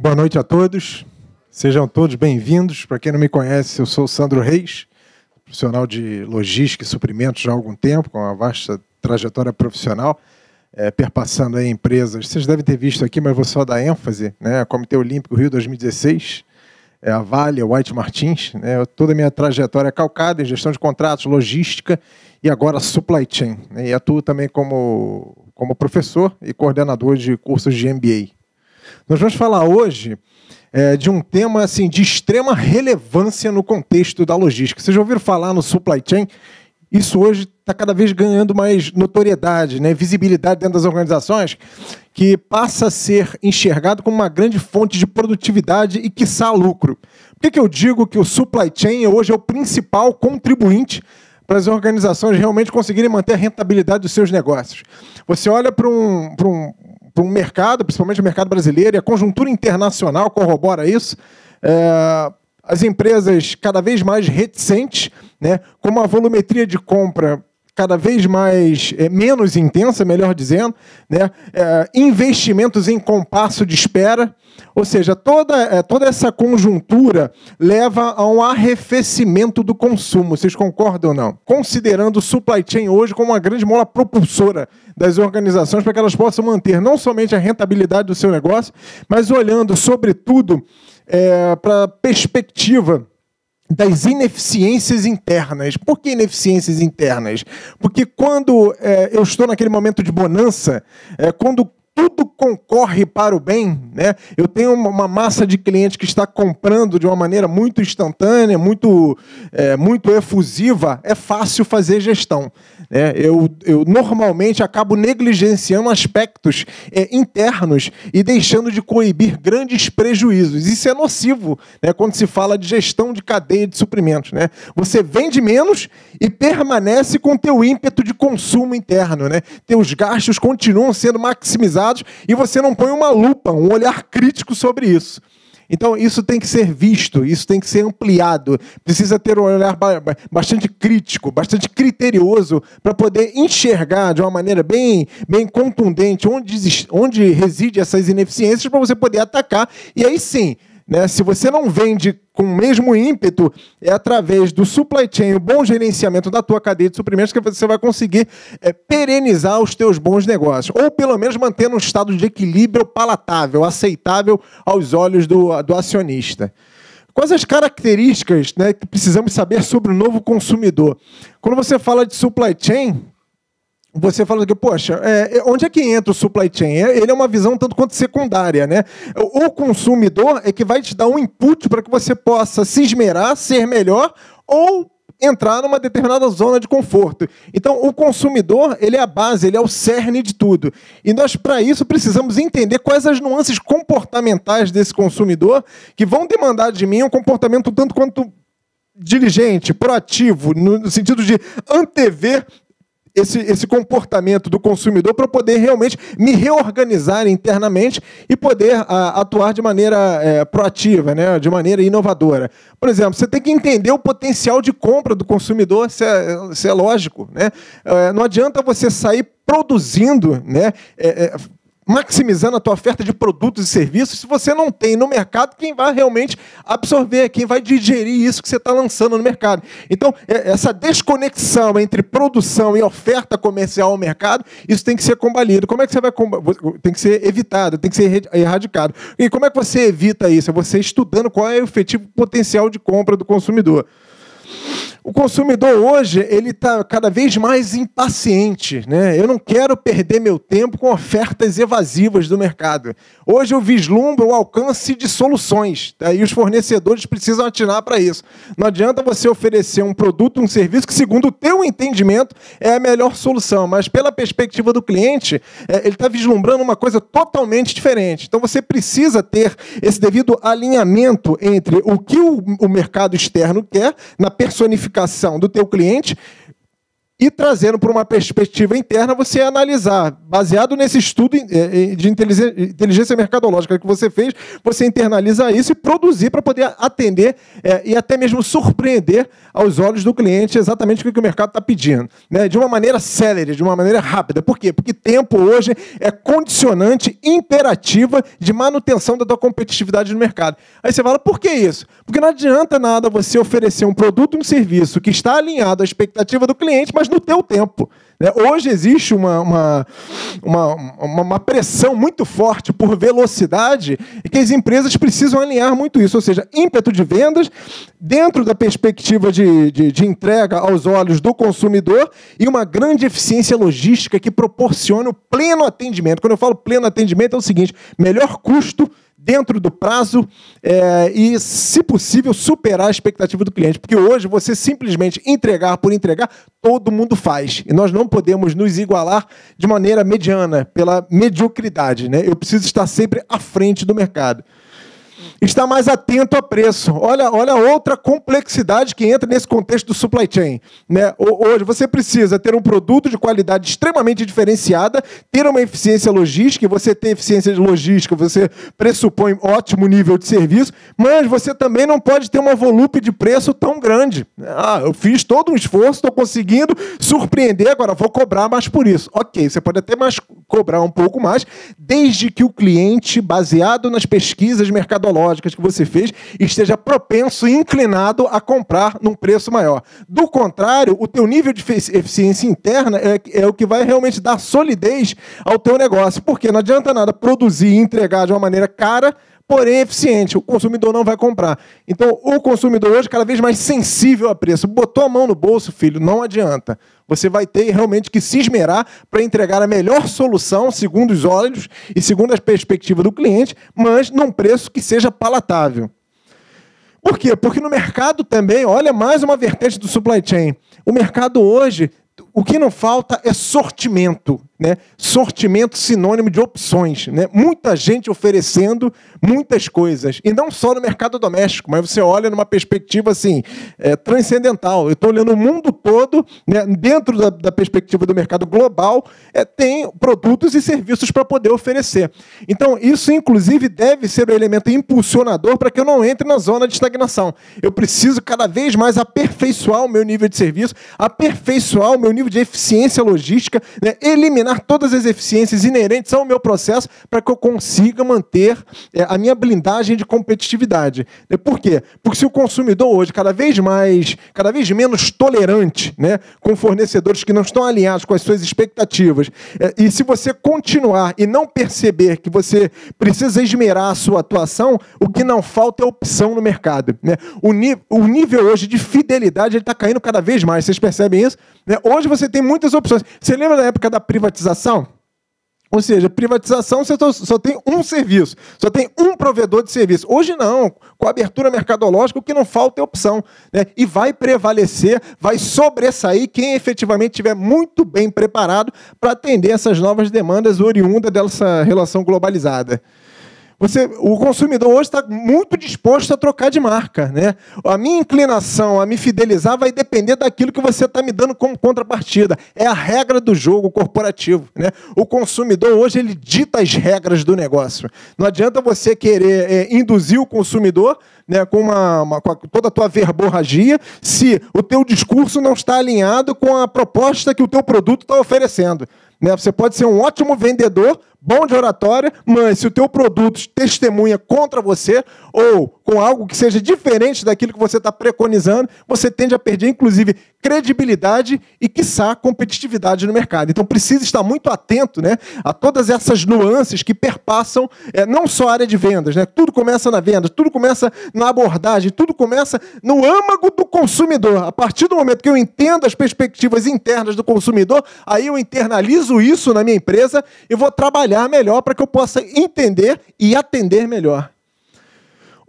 Boa noite a todos, sejam todos bem-vindos. Para quem não me conhece, eu sou o Sandro Reis, profissional de logística e suprimentos já há algum tempo, com uma vasta trajetória profissional, perpassando aí empresas. Vocês devem ter visto aqui, mas vou só dar ênfase, né? Comitê Olímpico Rio 2016, a Vale, a White Martins, né? Toda a minha trajetória é calcada em gestão de contratos, logística e agora supply chain, né? E atuo também como professor e coordenador de cursos de MBA. Nós vamos falar hoje de um tema assim, de extrema relevância no contexto da logística. Vocês já ouviram falar no supply chain? Isso hoje está cada vez ganhando mais notoriedade, né? Visibilidade dentro das organizações, que passa a ser enxergado como uma grande fonte de produtividade e, quiçá, lucro. Por que eu digo que o supply chain hoje é o principal contribuinte para as organizações realmente conseguirem manter a rentabilidade dos seus negócios? Você olha para um mercado, principalmente o mercado brasileiro, e a conjuntura internacional corrobora isso, as empresas cada vez mais reticentes, né, com uma volumetria de compra cada vez menos intensa, melhor dizendo, né, investimentos em compasso de espera, ou seja, toda essa conjuntura leva a um arrefecimento do consumo. Vocês concordam ou não? Considerando o supply chain hoje como uma grande mola propulsora das organizações para que elas possam manter não somente a rentabilidade do seu negócio, mas olhando, sobretudo, para a perspectiva das ineficiências internas. Por que ineficiências internas? Porque quando eu estou naquele momento de bonança, quando tudo concorre para o bem, né? Eu tenho uma massa de clientes que está comprando de uma maneira muito instantânea, muito efusiva, é fácil fazer gestão, né? Eu normalmente acabo negligenciando aspectos internos e deixando de coibir grandes prejuízos. Isso é nocivo, né, quando se fala de gestão de cadeia de suprimentos, né? Você vende menos e permanece com teu ímpeto de consumo interno, né? Teus gastos continuam sendo maximizados e você não põe uma lupa, um olhar crítico sobre isso. Então, isso tem que ser visto, isso tem que ser ampliado. Precisa ter um olhar bastante crítico, bastante criterioso, para poder enxergar de uma maneira bem contundente onde reside essas ineficiências, para você poder atacar. E aí sim, né, se você não vende com o mesmo ímpeto, é através do supply chain, o bom gerenciamento da tua cadeia de suprimentos, que você vai conseguir perenizar os teus bons negócios. Ou, pelo menos, manter um estado de equilíbrio palatável, aceitável aos olhos do acionista. Quais as características, né, que precisamos saber sobre o novo consumidor? Quando você fala de supply chain, você fala que, poxa, onde é que entra o supply chain? Ele é uma visão tanto quanto secundária, né? O consumidor é que vai te dar um input para que você possa se esmerar, ser melhor ou entrar numa determinada zona de conforto. Então, o consumidor, ele é a base, ele é o cerne de tudo. E nós, para isso, precisamos entender quais as nuances comportamentais desse consumidor que vão demandar de mim um comportamento tanto quanto diligente, proativo, no sentido de antever esse comportamento do consumidor para poder realmente me reorganizar internamente e poder atuar de maneira proativa, né? De maneira inovadora. Por exemplo, você tem que entender o potencial de compra do consumidor, isso é lógico, né? Não adianta você sair produzindo, né? Maximizando a tua oferta de produtos e serviços, se você não tem no mercado quem vai realmente absorver, quem vai digerir isso que você está lançando no mercado. Então, essa desconexão entre produção e oferta comercial ao mercado, isso tem que ser combalido. Como é que você vai tem que ser evitado, tem que ser erradicado. E como é que você evita isso? É você estudando qual é o efetivo potencial de compra do consumidor. O consumidor hoje, ele está cada vez mais impaciente, né? Eu não quero perder meu tempo com ofertas evasivas do mercado. Hoje eu vislumbro o alcance de soluções, tá? E os fornecedores precisam atinar para isso. Não adianta você oferecer um produto, um serviço que, segundo o teu entendimento, é a melhor solução, mas pela perspectiva do cliente, ele está vislumbrando uma coisa totalmente diferente. Então você precisa ter esse devido alinhamento entre o que o mercado externo quer, na personificação do teu cliente, e trazendo para uma perspectiva interna, você analisar, baseado nesse estudo de inteligência mercadológica que você fez, você internaliza isso e produzir para poder atender e até mesmo surpreender aos olhos do cliente exatamente o que o mercado está pedindo, né? De uma maneira célere, de uma maneira rápida. Por quê? Porque tempo hoje é condicionante imperativa de manutenção da tua competitividade no mercado. Aí você fala, por que isso? Porque não adianta nada você oferecer um produto ou um serviço que está alinhado à expectativa do cliente, mas no teu tempo. Hoje existe uma pressão muito forte por velocidade e que as empresas precisam alinhar muito isso, ou seja, ímpeto de vendas dentro da perspectiva de entrega aos olhos do consumidor e uma grande eficiência logística que proporciona o pleno atendimento. Quando eu falo pleno atendimento é o seguinte, melhor custo dentro do prazo e, se possível, superar a expectativa do cliente. Porque hoje, você simplesmente entregar por entregar, todo mundo faz. E nós não podemos nos igualar de maneira mediana, pela mediocridade, né? Eu preciso estar sempre à frente do mercado. Está mais atento a preço. Olha outra complexidade que entra nesse contexto do supply chain, né? Hoje você precisa ter um produto de qualidade extremamente diferenciada, ter uma eficiência logística, e você ter eficiência de logística, você pressupõe ótimo nível de serviço, mas você também não pode ter uma volúpia de preço tão grande. Eu fiz todo um esforço, estou conseguindo surpreender, agora vou cobrar mais por isso. Ok, você pode até cobrar um pouco mais, desde que o cliente, baseado nas pesquisas mercadológicas que você fez, esteja propenso e inclinado a comprar num preço maior. Do contrário, o teu nível de eficiência interna é o que vai realmente dar solidez ao teu negócio. Porque não adianta nada produzir e entregar de uma maneira cara, porém eficiente. O consumidor não vai comprar. Então, o consumidor hoje é cada vez mais sensível a preço. Botou a mão no bolso, filho, não adianta. Você vai ter realmente que se esmerar para entregar a melhor solução, segundo os olhos e segundo a perspectiva do cliente, mas num preço que seja palatável. Por quê? Porque no mercado também, olha mais uma vertente do supply chain. O mercado hoje, o que não falta é sortimento, né? Sortimento sinônimo de opções, né? Muita gente oferecendo muitas coisas, e não só no mercado doméstico, mas você olha numa perspectiva assim, transcendental. Eu estou olhando o mundo todo, né? Dentro da perspectiva do mercado global, tem produtos e serviços para poder oferecer. Então, isso, inclusive, deve ser o elemento impulsionador para que eu não entre na zona de estagnação. Eu preciso cada vez mais aperfeiçoar o meu nível de serviço, aperfeiçoar o meu nível de eficiência logística, né? Eliminar todas as eficiências inerentes ao meu processo para que eu consiga manter a minha blindagem de competitividade. Por quê? Porque se o consumidor hoje cada vez menos tolerante, né, com fornecedores que não estão alinhados com as suas expectativas, e se você continuar e não perceber que você precisa esmerar a sua atuação, o que não falta é opção no mercado, né? O nível hoje de fidelidade está caindo cada vez mais. Vocês percebem isso? Hoje você tem muitas opções. Você lembra da época da privatização? Ou seja, privatização você só tem um serviço, só tem um provedor de serviço. Hoje não, com a abertura mercadológica, o que não falta é opção, né? E vai prevalecer, vai sobressair quem efetivamente estiver muito bem preparado para atender essas novas demandas oriundas dessa relação globalizada. O consumidor hoje está muito disposto a trocar de marca, né? A minha inclinação a me fidelizar vai depender daquilo que você está me dando como contrapartida. É a regra do jogo corporativo, né? O consumidor hoje ele dita as regras do negócio. Não adianta você querer induzir o consumidor, né, com toda a tua verborragia, se o teu discurso não está alinhado com a proposta que o teu produto está oferecendo. Né? Você pode ser um ótimo vendedor, bom de oratória, mas se o teu produto testemunha contra você ou com algo que seja diferente daquilo que você está preconizando, você tende a perder, inclusive, credibilidade e, quiçá, competitividade no mercado. Então, precisa estar muito atento, né, a todas essas nuances que perpassam não só a área de vendas, né? Tudo começa na venda, tudo começa na abordagem, tudo começa no âmago do consumidor. A partir do momento que eu entendo as perspectivas internas do consumidor, aí eu internalizo isso na minha empresa e vou trabalhar melhor para que eu possa entender e atender melhor.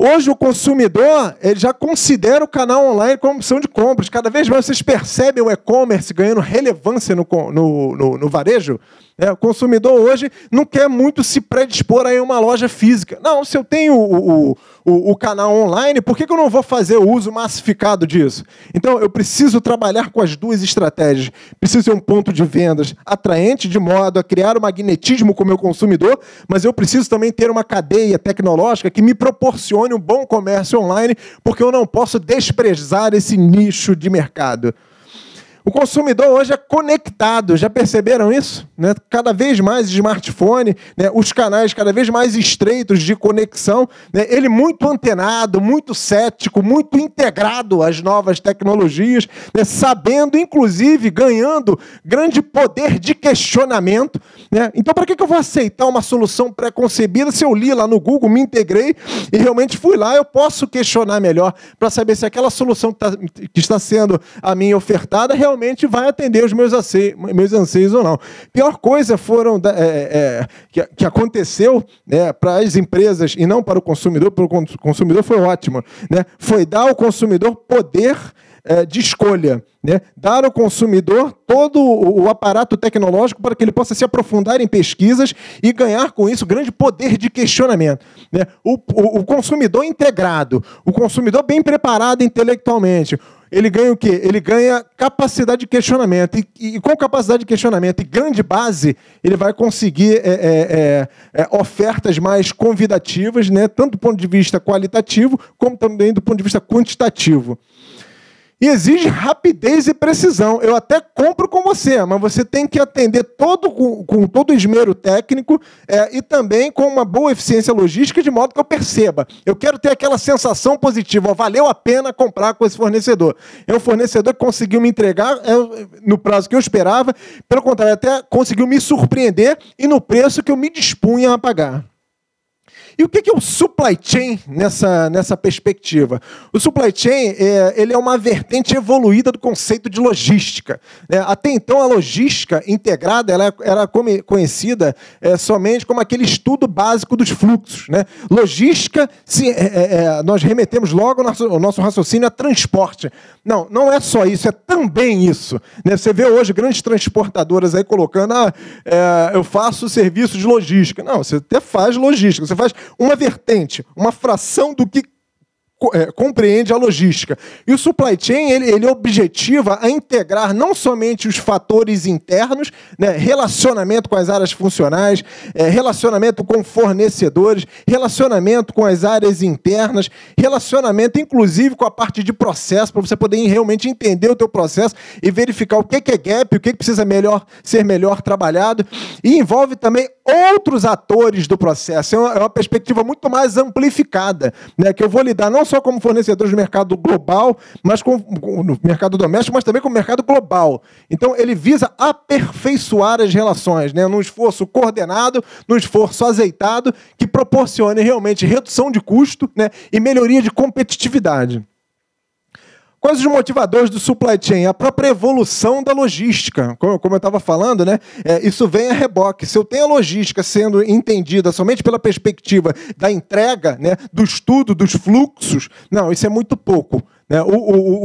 Hoje o consumidor ele já considera o canal online como opção de compras. Cada vez mais vocês percebem o e-commerce ganhando relevância no varejo. O consumidor hoje não quer muito se predispor a ir uma loja física. Não, se eu tenho o canal online, por que eu não vou fazer o uso massificado disso? Então, eu preciso trabalhar com as duas estratégias. Preciso ter um ponto de vendas atraente, de modo a criar um magnetismo com o meu consumidor, mas eu preciso também ter uma cadeia tecnológica que me proporcione um bom comércio online, porque eu não posso desprezar esse nicho de mercado. O consumidor hoje é conectado, já perceberam isso? Né? Cada vez mais smartphone, né? Os canais cada vez mais estreitos de conexão, né? Ele muito antenado, muito cético, muito integrado às novas tecnologias, né? Sabendo, inclusive, ganhando grande poder de questionamento. Né? Então, para que eu vou aceitar uma solução pré-concebida se eu li lá no Google, me integrei e realmente fui lá, eu posso questionar melhor para saber se aquela solução que está sendo a mim ofertada realmente vai atender os meus anseios ou não. Pior coisa que aconteceu, né, para as empresas e não para o consumidor foi ótimo, né, foi dar ao consumidor poder de escolha, né, dar ao consumidor todo o aparato tecnológico para que ele possa se aprofundar em pesquisas e ganhar com isso grande poder de questionamento. Né? O consumidor integrado, o consumidor bem preparado intelectualmente, ele ganha o quê? Ele ganha capacidade de questionamento. E com capacidade de questionamento e grande base, ele vai conseguir ofertas mais convidativas, né? Tanto do ponto de vista qualitativo, como também do ponto de vista quantitativo. E exige rapidez e precisão. Eu até compro com você, mas você tem que atender com todo o esmero técnico e também com uma boa eficiência logística, de modo que eu perceba. Eu quero ter aquela sensação positiva. Ó, valeu a pena comprar com esse fornecedor. É um fornecedor que conseguiu me entregar no prazo que eu esperava. Pelo contrário, até conseguiu me surpreender e no preço que eu me dispunha a pagar. E o que é o supply chain nessa perspectiva? O supply chain ele é uma vertente evoluída do conceito de logística. Né? Até então, a logística integrada ela era conhecida somente como aquele estudo básico dos fluxos. Né? Logística, nós remetemos logo o nosso raciocínio a transporte. Não, não é só isso, é também isso. Né? Você vê hoje grandes transportadoras aí colocando, eu faço serviço de logística. Não, você até faz logística, você faz uma vertente, uma fração do que compreende a logística. E o supply chain, ele objetiva a integrar não somente os fatores internos, né, relacionamento com as áreas funcionais, relacionamento com fornecedores, relacionamento com as áreas internas, relacionamento, inclusive, com a parte de processo, para você poder realmente entender o teu processo e verificar o que é gap, o que precisa ser melhor trabalhado. E envolve também outros atores do processo. É uma perspectiva muito mais amplificada, né, que eu vou lidar não só como fornecedores do mercado global, mas no mercado doméstico, mas também com o mercado global. Então, ele visa aperfeiçoar as relações, né, num esforço coordenado, num esforço azeitado, que proporcione realmente redução de custo, né, e melhoria de competitividade. Quais os motivadores do supply chain? A própria evolução da logística. Como eu estava falando, né? Isso vem a reboque. Se eu tenho a logística sendo entendida somente pela perspectiva da entrega, né, do estudo dos fluxos, não, isso é muito pouco.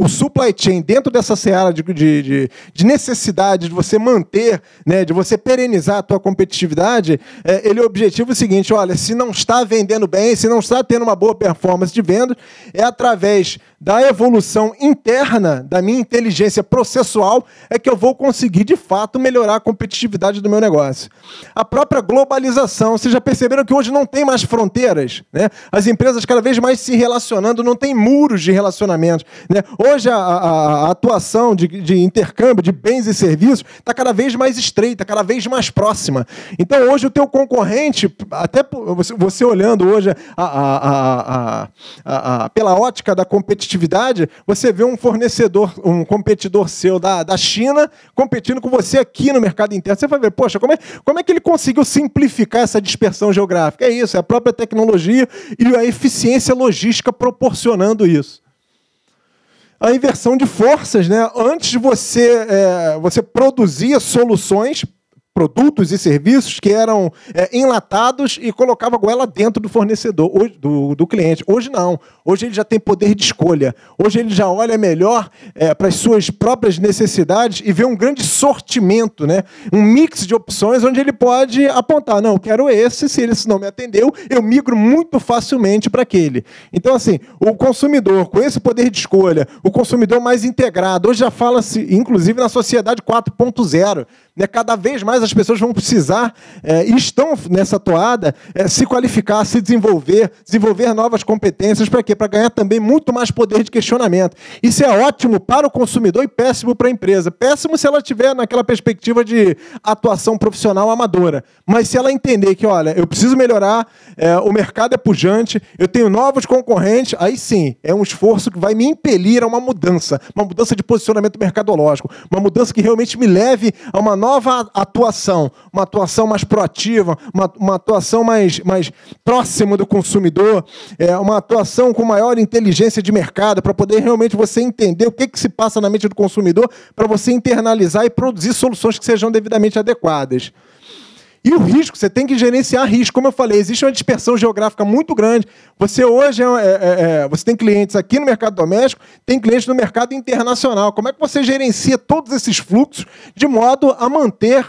O supply chain, dentro dessa seara de necessidade de você manter, né, de você perenizar a tua competitividade, ele objetiva o seguinte: olha, se não está vendendo bem, se não está tendo uma boa performance de venda, é através da evolução interna da minha inteligência processual que eu vou conseguir, de fato, melhorar a competitividade do meu negócio. A própria globalização, vocês já perceberam que hoje não tem mais fronteiras, né? As empresas cada vez mais se relacionando, não tem muros de relacionamento. Né? Hoje a atuação de intercâmbio de bens e serviços está cada vez mais estreita, cada vez mais próxima. Então hoje o teu concorrente, até você olhando hoje pela ótica da competitividade, você vê um fornecedor, um competidor seu da China competindo com você aqui no mercado interno. Você vai ver, poxa, como é que ele conseguiu simplificar essa dispersão geográfica? É isso, é a própria tecnologia e a eficiência logística proporcionando isso. A inversão de forças, né? Antes você produzia soluções produtos e serviços que eram enlatados e colocava a goela dentro do fornecedor, do cliente. Hoje não. Hoje ele já tem poder de escolha. Hoje ele já olha melhor para as suas próprias necessidades e vê um grande sortimento, né? Um mix de opções onde ele pode apontar, não, eu quero esse, se ele não me atendeu, eu migro muito facilmente para aquele. Então, assim, o consumidor com esse poder de escolha, o consumidor mais integrado, hoje já fala-se, inclusive, na sociedade 4.0, né? Cada vez mais as pessoas vão precisar, e estão nessa toada, se qualificar, se desenvolver novas competências. Para quê? Para ganhar também muito mais poder de questionamento. Isso é ótimo para o consumidor e péssimo para a empresa. Péssimo se ela estiver naquela perspectiva de atuação profissional amadora. Mas se ela entender que, olha, eu preciso melhorar, o mercado é pujante, eu tenho novos concorrentes, aí sim, é um esforço que vai me impelir a uma mudança de posicionamento mercadológico, uma mudança que realmente me leve a uma nova atuação, uma atuação mais proativa, uma atuação mais próxima do consumidor, uma atuação com maior inteligência de mercado, para poder realmente você entender o que se passa na mente do consumidor, para você internalizar e produzir soluções que sejam devidamente adequadas. E o risco, você tem que gerenciar risco. Como eu falei, existe uma dispersão geográfica muito grande. Você hoje você tem clientes aqui no mercado doméstico, tem clientes no mercado internacional. Como é que você gerencia todos esses fluxos de modo a manter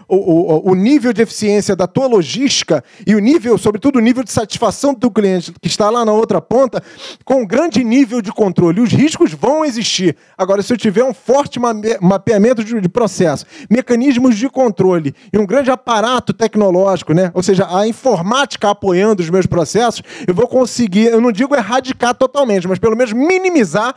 o nível de eficiência da tua logística e o nível, sobretudo o nível de satisfação do cliente que está lá na outra ponta, com um grande nível de controle? Os riscos vão existir. Agora, se eu tiver um forte mapeamento de processo, mecanismos de controle e um grande aparato tecnológico, né? Ou seja, a informática apoiando os meus processos, eu vou conseguir, eu não digo erradicar totalmente, mas pelo menos minimizar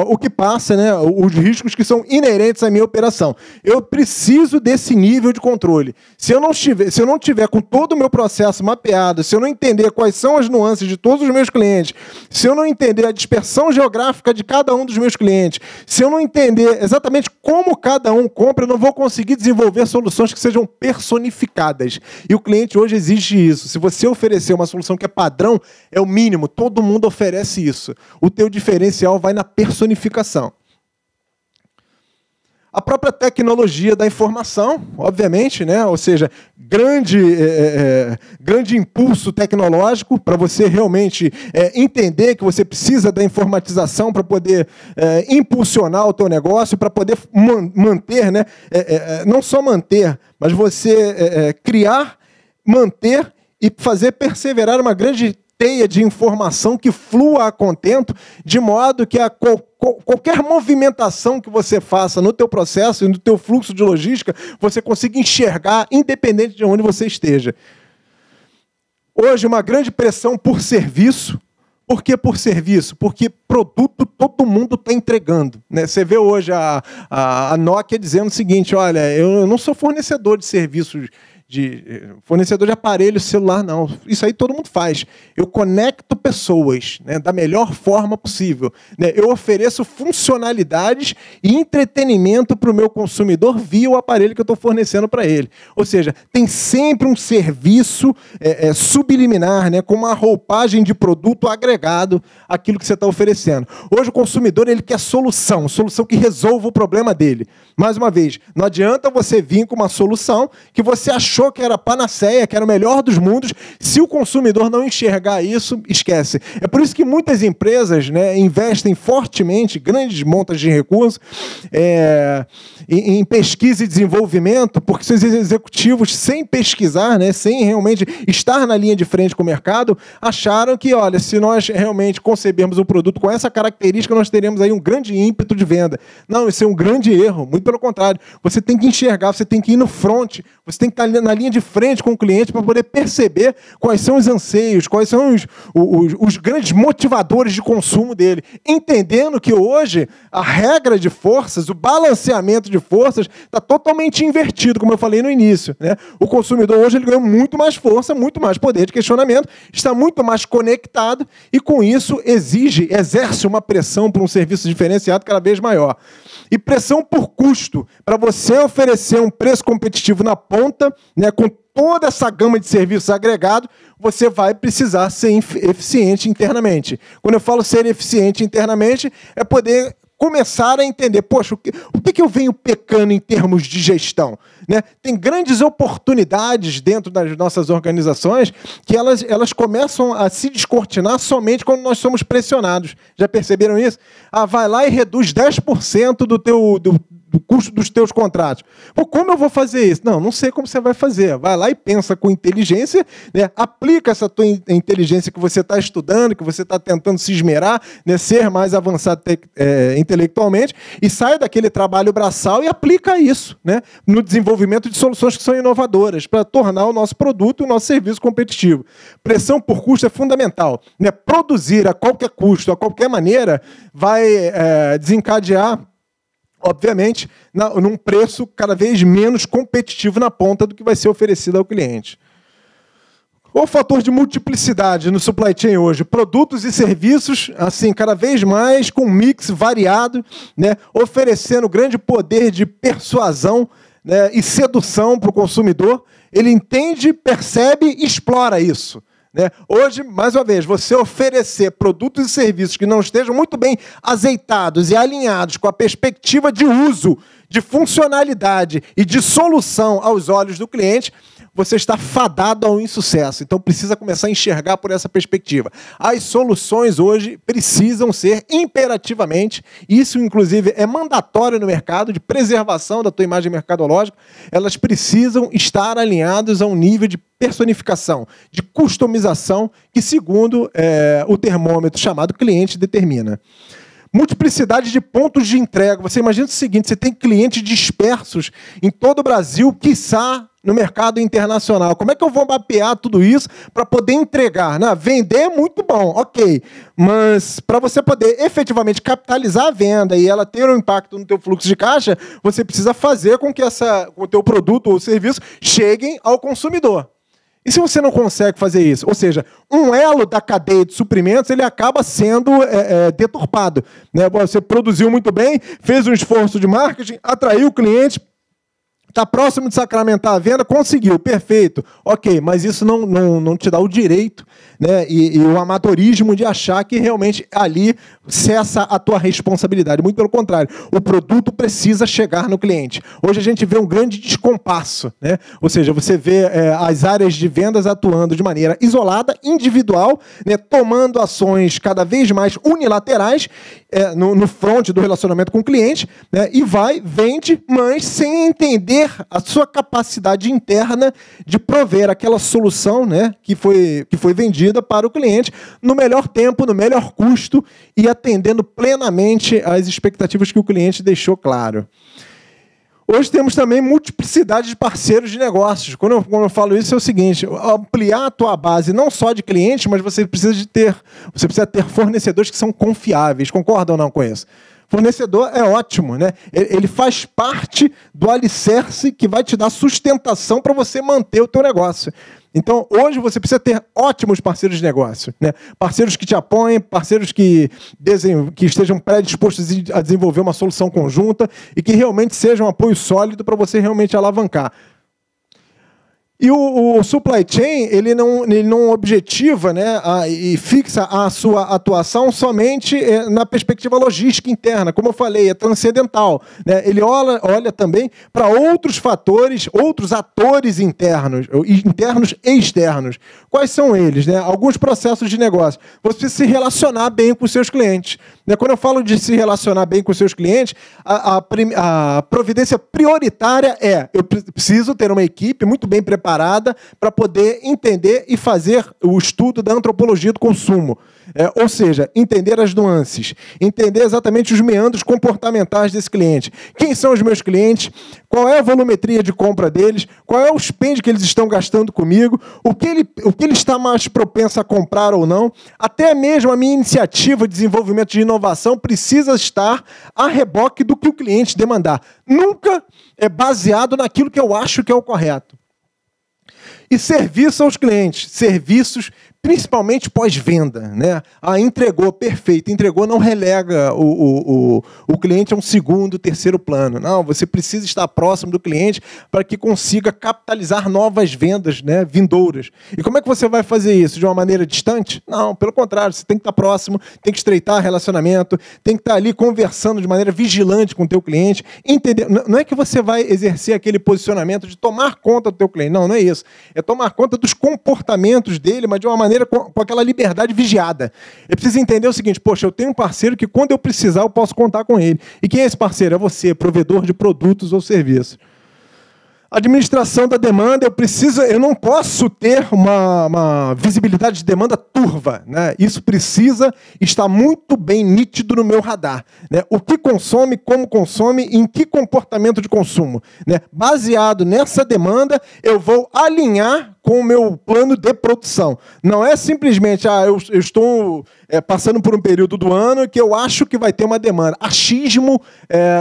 o que passa, né? Os riscos que são inerentes à minha operação. Eu preciso desse nível de controle. Se eu não tiver com todo o meu processo mapeado, se eu não entender quais são as nuances de todos os meus clientes, se eu não entender a dispersão geográfica de cada um dos meus clientes, se eu não entender exatamente como cada um compra, eu não vou conseguir desenvolver soluções que sejam personificadas. E o cliente hoje exige isso. Se você oferecer uma solução que é padrão, é o mínimo. Todo mundo oferece isso. O teu diferencial vai na personificação. A própria tecnologia da informação, obviamente, né? Ou seja, grande impulso tecnológico para você realmente entender que você precisa da informatização para poder impulsionar o teu negócio, para poder manter, né? Não só manter, mas você criar, manter e fazer perseverar uma grande teia de informação que flua a contento, de modo que qualquer movimentação que você faça no teu processo e no teu fluxo de logística, você consiga enxergar, independente de onde você esteja. Hoje, uma grande pressão por serviço. Por que por serviço? Porque produto todo mundo está entregando, né? Você vê hoje a Nokia dizendo o seguinte, olha, eu não sou fornecedor de serviços, fornecedor de aparelho celular, não. Isso aí todo mundo faz. Eu conecto pessoas, né, da melhor forma possível, né? Eu ofereço funcionalidades e entretenimento para o meu consumidor via o aparelho que eu estou fornecendo para ele. Ou seja, tem sempre um serviço subliminar, né, com uma roupagem de produto agregado àquilo que você está oferecendo. Hoje o consumidor ele quer solução que resolva o problema dele. Mais uma vez, não adianta você vir com uma solução que você achou que era panaceia, que era o melhor dos mundos. Se o consumidor não enxergar isso, esquece. É por isso que muitas empresas, né, investem fortemente, grandes montas de recursos, em pesquisa e desenvolvimento, porque seus executivos, sem pesquisar, né, sem realmente estar na linha de frente com o mercado, acharam que, olha, se nós realmente concebermos um produto com essa característica, nós teremos aí um grande ímpeto de venda. Não, isso é um grande erro. Muito pelo contrário. Você tem que enxergar, você tem que ir no front, você tem que estar na linha de frente com o cliente para poder perceber quais são os anseios, quais são os grandes motivadores de consumo dele. Entendendo que hoje a regra de forças, o balanceamento de forças está totalmente invertido, como eu falei no início, né? O consumidor hoje ele ganhou muito mais força, muito mais poder de questionamento, está muito mais conectado e com isso exerce uma pressão por um serviço diferenciado cada vez maior. E pressão por custo, para você oferecer um preço competitivo na ponta, né, com toda essa gama de serviços agregados, você vai precisar ser eficiente internamente. Quando eu falo ser eficiente internamente, é poder começar a entender, poxa, o que eu venho pecando em termos de gestão? Né? Tem grandes oportunidades dentro das nossas organizações que elas começam a se descortinar somente quando nós somos pressionados. Já perceberam isso? Vai lá e reduz 10% do custo dos teus contratos. Pô, como eu vou fazer isso? Não sei como você vai fazer. Vai lá e pensa com inteligência, né? Aplica essa tua inteligência que você está estudando, que você está tentando se esmerar, né? Ser mais avançado intelectualmente, e sai daquele trabalho braçal e aplica isso, né? No desenvolvimento de soluções que são inovadoras, para tornar o nosso produto e o nosso serviço competitivo. Pressão por custo é fundamental, né? Produzir a qualquer custo, a qualquer maneira, vai desencadear, obviamente, num preço cada vez menos competitivo na ponta do que vai ser oferecido ao cliente. O fator de multiplicidade no supply chain hoje, produtos e serviços, assim, cada vez mais com um mix variado, né, oferecendo grande poder de persuasão, né, e sedução para o consumidor. Ele entende, percebe e explora isso. Né? Hoje, mais uma vez, você oferecer produtos e serviços que não estejam muito bem azeitados e alinhados com a perspectiva de uso, de funcionalidade e de solução aos olhos do cliente, você está fadado ao insucesso. Então, precisa começar a enxergar por essa perspectiva. As soluções hoje precisam ser imperativamente, isso inclusive é mandatório no mercado, de preservação da tua imagem mercadológica, elas precisam estar alinhadas a um nível de personificação, de customização, que segundo o termômetro chamado cliente determina. Multiplicidade de pontos de entrega. Você imagina o seguinte, você tem clientes dispersos em todo o Brasil, quiçá no mercado internacional. Como é que eu vou mapear tudo isso para poder entregar? Né? Vender é muito bom, ok. Mas para você poder efetivamente capitalizar a venda e ela ter um impacto no teu fluxo de caixa, você precisa fazer com que o teu produto ou serviço cheguem ao consumidor. E se você não consegue fazer isso? Ou seja, um elo da cadeia de suprimentos ele acaba sendo deturpado. Né? Você produziu muito bem, fez um esforço de marketing, atraiu o cliente, está próximo de sacramentar a venda, conseguiu, perfeito. Ok, mas isso não te dá o direito, né, e o amadorismo de achar que realmente ali cessa a tua responsabilidade. Muito pelo contrário, o produto precisa chegar no cliente. Hoje a gente vê um grande descompasso, né? Ou seja, você vê as áreas de vendas atuando de maneira isolada, individual, né, tomando ações cada vez mais unilaterais no front do relacionamento com o cliente, né, e vende, mas sem entender a sua capacidade interna de prover aquela solução, né, que foi vendida para o cliente no melhor tempo, no melhor custo e atendendo plenamente às expectativas que o cliente deixou claro. Hoje temos também multiplicidade de parceiros de negócios. Quando eu falo isso, é o seguinte, ampliar a tua base não só de clientes, mas você precisa ter fornecedores que são confiáveis. Concorda ou não com isso? Fornecedor é ótimo, né? Ele faz parte do alicerce que vai te dar sustentação para você manter o teu negócio. Então, hoje você precisa ter ótimos parceiros de negócio, né? Parceiros que te apoiem, parceiros que estejam predispostos a desenvolver uma solução conjunta e que realmente sejam um apoio sólido para você realmente alavancar. E o supply chain, ele não objetiva, né, e fixa a sua atuação somente na perspectiva logística interna. Como eu falei, é transcendental. Né? Ele olha também para outros fatores, outros atores internos e externos. Quais são eles? Né? Alguns processos de negócio. Você precisa se relacionar bem com os seus clientes. Né? Quando eu falo de se relacionar bem com os seus clientes, a providência prioritária eu preciso ter uma equipe muito bem preparada para poder entender e fazer o estudo da antropologia do consumo. Ou seja, entender as nuances, entender exatamente os meandros comportamentais desse cliente. Quem são os meus clientes? Qual é a volumetria de compra deles? Qual é o spend que eles estão gastando comigo? O que ele está mais propenso a comprar ou não? Até mesmo a minha iniciativa de desenvolvimento de inovação precisa estar a reboque do que o cliente demandar. Nunca é baseado naquilo que eu acho que é o correto. E serviço aos clientes, serviços principalmente pós-venda, né? Entregou, perfeito. Entregou não relega o cliente a um segundo, terceiro plano. Não, você precisa estar próximo do cliente para que consiga capitalizar novas vendas, né, vindouras. E como é que você vai fazer isso? De uma maneira distante? Não, pelo contrário, você tem que estar próximo, tem que estreitar relacionamento, tem que estar ali conversando de maneira vigilante com o teu cliente, entender. Não é que você vai exercer aquele posicionamento de tomar conta do teu cliente. Não, não é isso. É tomar conta dos comportamentos dele, mas de uma maneira com aquela liberdade vigiada. Eu preciso entender o seguinte: poxa, eu tenho um parceiro que quando eu precisar eu posso contar com ele. E quem é esse parceiro? É você, provedor de produtos ou serviços. Administração da demanda, eu não posso ter uma visibilidade de demanda turva, né? Isso precisa estar muito bem nítido no meu radar, né? O que consome, como consome, em que comportamento de consumo, né? Baseado nessa demanda, eu vou alinhar com o meu plano de produção. Não é simplesmente, eu estou passando por um período do ano que eu acho que vai ter uma demanda. Achismo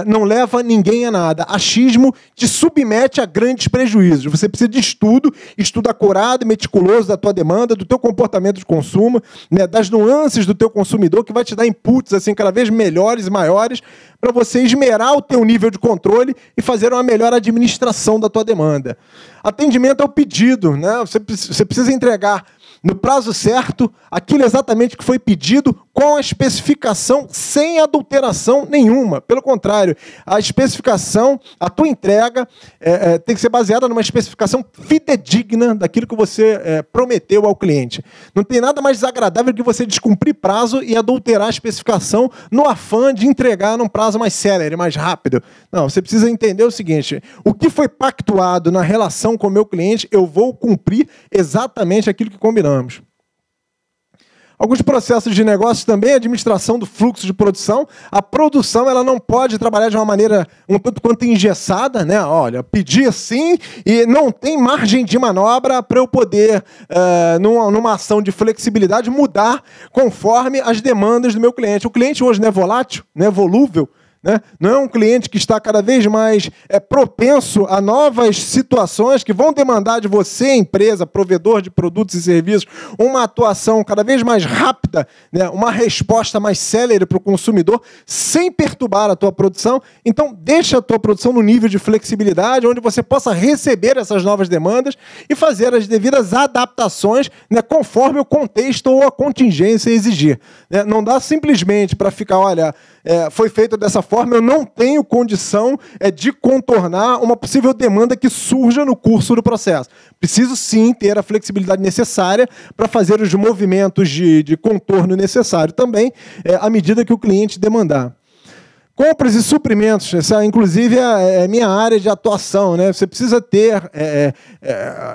não leva ninguém a nada. Achismo te submete a grandes prejuízos. Você precisa de estudo acurado e meticuloso da tua demanda, do teu comportamento de consumo, né, das nuances do teu consumidor, que vai te dar inputs assim, cada vez melhores e maiores para você esmerar o teu nível de controle e fazer uma melhor administração da tua demanda. Atendimento ao pedido, né? Você precisa entregar no prazo certo aquilo exatamente que foi pedido, com a especificação, sem adulteração nenhuma. Pelo contrário, a especificação, a tua entrega tem que ser baseada numa especificação fidedigna daquilo que você prometeu ao cliente. Não tem nada mais desagradável que você descumprir prazo e adulterar a especificação no afã de entregar num prazo mais célere, mais rápido. Não, você precisa entender o seguinte: o que foi pactuado na relação com o meu cliente, eu vou cumprir exatamente aquilo que combinamos. Alguns processos de negócio também, a administração do fluxo de produção. A produção ela não pode trabalhar de uma maneira um tanto quanto engessada, né? Olha, pedir assim e não tem margem de manobra para eu poder, numa ação de flexibilidade, mudar conforme as demandas do meu cliente. O cliente hoje não é volátil, não é volúvel, né? Não é um cliente que está cada vez mais propenso a novas situações que vão demandar de você, empresa, provedor de produtos e serviços, uma atuação cada vez mais rápida, né? Uma resposta mais célere para o consumidor, sem perturbar a tua produção. Então, deixa a tua produção no nível de flexibilidade, onde você possa receber essas novas demandas e fazer as devidas adaptações, né, conforme o contexto ou a contingência exigir, né? Não dá simplesmente para ficar, olha, foi feito dessa forma, eu não tenho condição de contornar uma possível demanda que surja no curso do processo. Preciso, sim, ter a flexibilidade necessária para fazer os movimentos de contorno necessário também, à medida que o cliente demandar. Compras e suprimentos, essa inclusive é minha área de atuação, né? Você precisa ter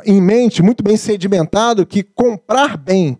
em mente, muito bem sedimentado, que comprar bem,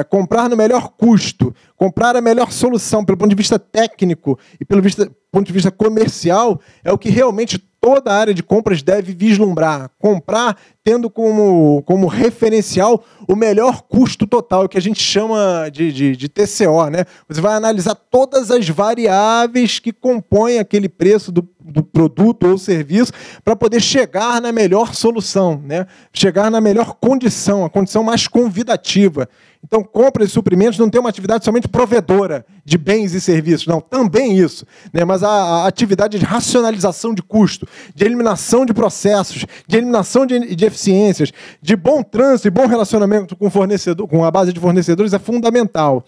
comprar no melhor custo, comprar a melhor solução pelo ponto de vista técnico e pelo ponto de vista comercial é o que realmente toda a área de compras deve vislumbrar. Comprar tendo como referencial o melhor custo total, que a gente chama de TCO, né? Você vai analisar todas as variáveis que compõem aquele preço do produto ou serviço para poder chegar na melhor solução, né? Chegar na melhor condição, a condição mais convidativa. Então, compras e suprimentos não tem uma atividade somente provedora de bens e serviços, não, também isso, né? Mas a atividade de racionalização de custo, de eliminação de processos, de eliminação de eficiências, de bom trânsito e bom relacionamento com o fornecedor, com a base de fornecedores é fundamental.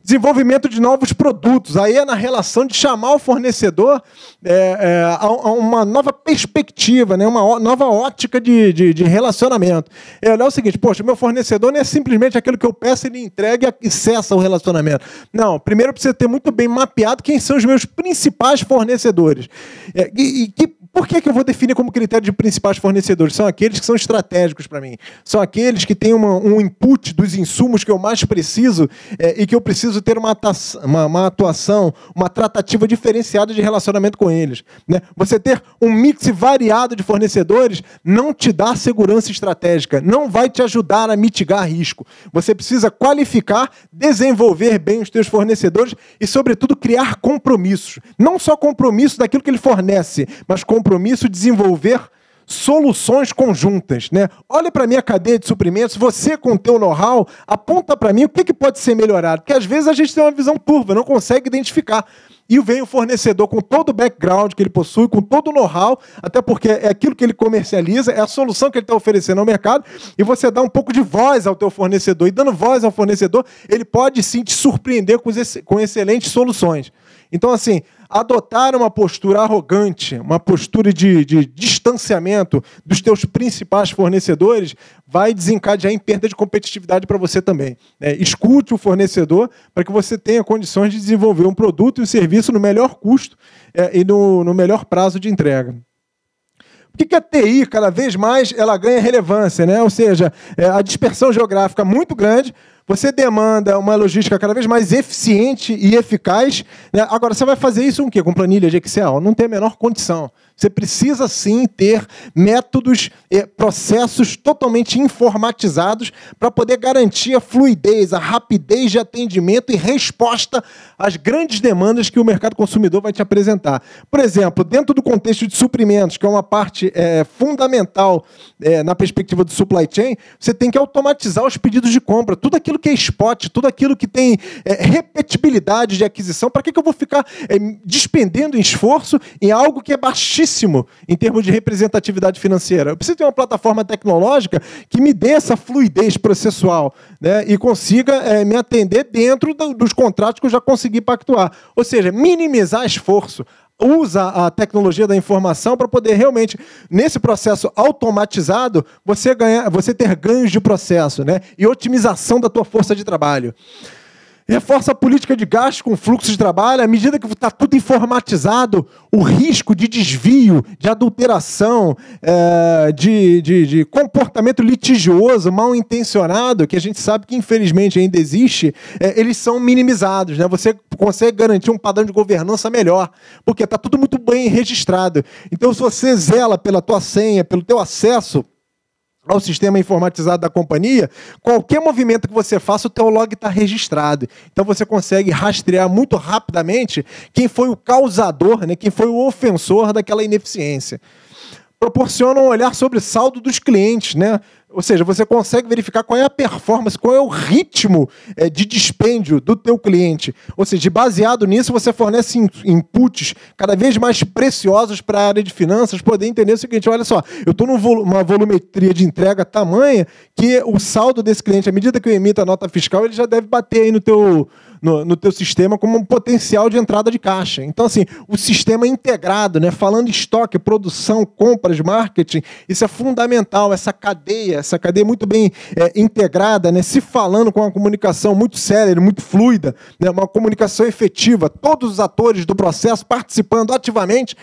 Desenvolvimento de novos produtos. Aí é na relação de chamar o fornecedor a uma nova perspectiva, né? Uma nova ótica de relacionamento. É o seguinte: poxa, meu fornecedor não é simplesmente aquilo que eu peço, ele entrega e cessa o relacionamento. Não, primeiro precisa ter muito bem mapeado quem são os meus principais fornecedores. Por que eu vou definir como critério de principais fornecedores? São aqueles que são estratégicos para mim. São aqueles que têm um input dos insumos que eu mais preciso e que eu preciso ter uma atuação, uma tratativa diferenciada de relacionamento com eles, né? Você ter um mix variado de fornecedores não te dá segurança estratégica, não vai te ajudar a mitigar risco. Você precisa qualificar, desenvolver bem os teus fornecedores e, sobretudo, criar compromissos. Não só compromisso daquilo que ele fornece, mas compromisso de desenvolver soluções conjuntas, né? Olha para a minha cadeia de suprimentos, você com o teu know-how, aponta para mim o que pode ser melhorado, porque às vezes a gente tem uma visão turva, não consegue identificar. E vem o fornecedor com todo o background que ele possui, com todo o know-how, até porque é aquilo que ele comercializa, é a solução que ele está oferecendo ao mercado, e você dá um pouco de voz ao teu fornecedor. E dando voz ao fornecedor, ele pode sim te surpreender com excelentes soluções. Então, assim, adotar uma postura arrogante, uma postura de distanciamento dos teus principais fornecedores vai desencadear em perda de competitividade para você também. Escute o fornecedor para que você tenha condições de desenvolver um produto e um serviço no melhor custo e no melhor prazo de entrega. Por que a TI, cada vez mais, ela ganha relevância, né? Ou seja, a dispersão geográfica muito grande, você demanda uma logística cada vez mais eficiente e eficaz, né? Agora, você vai fazer isso com o quê? Com planilha de Excel? Não tem a menor condição. Você precisa, sim, ter métodos, processos totalmente informatizados para poder garantir a fluidez, a rapidez de atendimento e resposta às grandes demandas que o mercado consumidor vai te apresentar. Por exemplo, dentro do contexto de suprimentos, que é uma parte fundamental na perspectiva do supply chain, você tem que automatizar os pedidos de compra. Tudo aquilo que é spot, tudo aquilo que tem repetibilidade de aquisição, para que eu vou ficar despendendo esforço em algo que é baixíssimo em termos de representatividade financeira? Eu preciso ter uma plataforma tecnológica que me dê essa fluidez processual, né, e consiga me atender dentro dos contratos que eu já consegui pactuar. Ou seja, minimizar esforço. Usa a tecnologia da informação para poder realmente, nesse processo automatizado, você ter ganhos de processo, né, e otimização da tua força de trabalho. Reforça a política de gasto com fluxo de trabalho. À medida que está tudo informatizado, o risco de desvio, de adulteração, de comportamento litigioso, mal intencionado, que a gente sabe que infelizmente ainda existe, eles são minimizados, né? Você consegue garantir um padrão de governança melhor, porque está tudo muito bem registrado. Então, se você zela pela tua senha, pelo teu acesso ao sistema informatizado da companhia, qualquer movimento que você faça, o teu log está registrado. Então você consegue rastrear muito rapidamente quem foi o causador, né, quem foi o ofensor daquela ineficiência. Proporciona um olhar sobre o saldo dos clientes, né? Ou seja, você consegue verificar qual é a performance, qual é o ritmo de dispêndio do teu cliente. Ou seja, baseado nisso, você fornece inputs cada vez mais preciosos para a área de finanças poder entender o seguinte: olha só, eu estou numa volumetria de entrega tamanha que o saldo desse cliente, à medida que eu emito a nota fiscal, ele já deve bater aí no teu sistema como um potencial de entrada de caixa. Então, assim, o sistema integrado, né, falando estoque, produção, compras, marketing, isso é fundamental, essa cadeia muito bem integrada, né, se falando com uma comunicação muito célere, muito fluida, né, uma comunicação efetiva, todos os atores do processo participando ativamente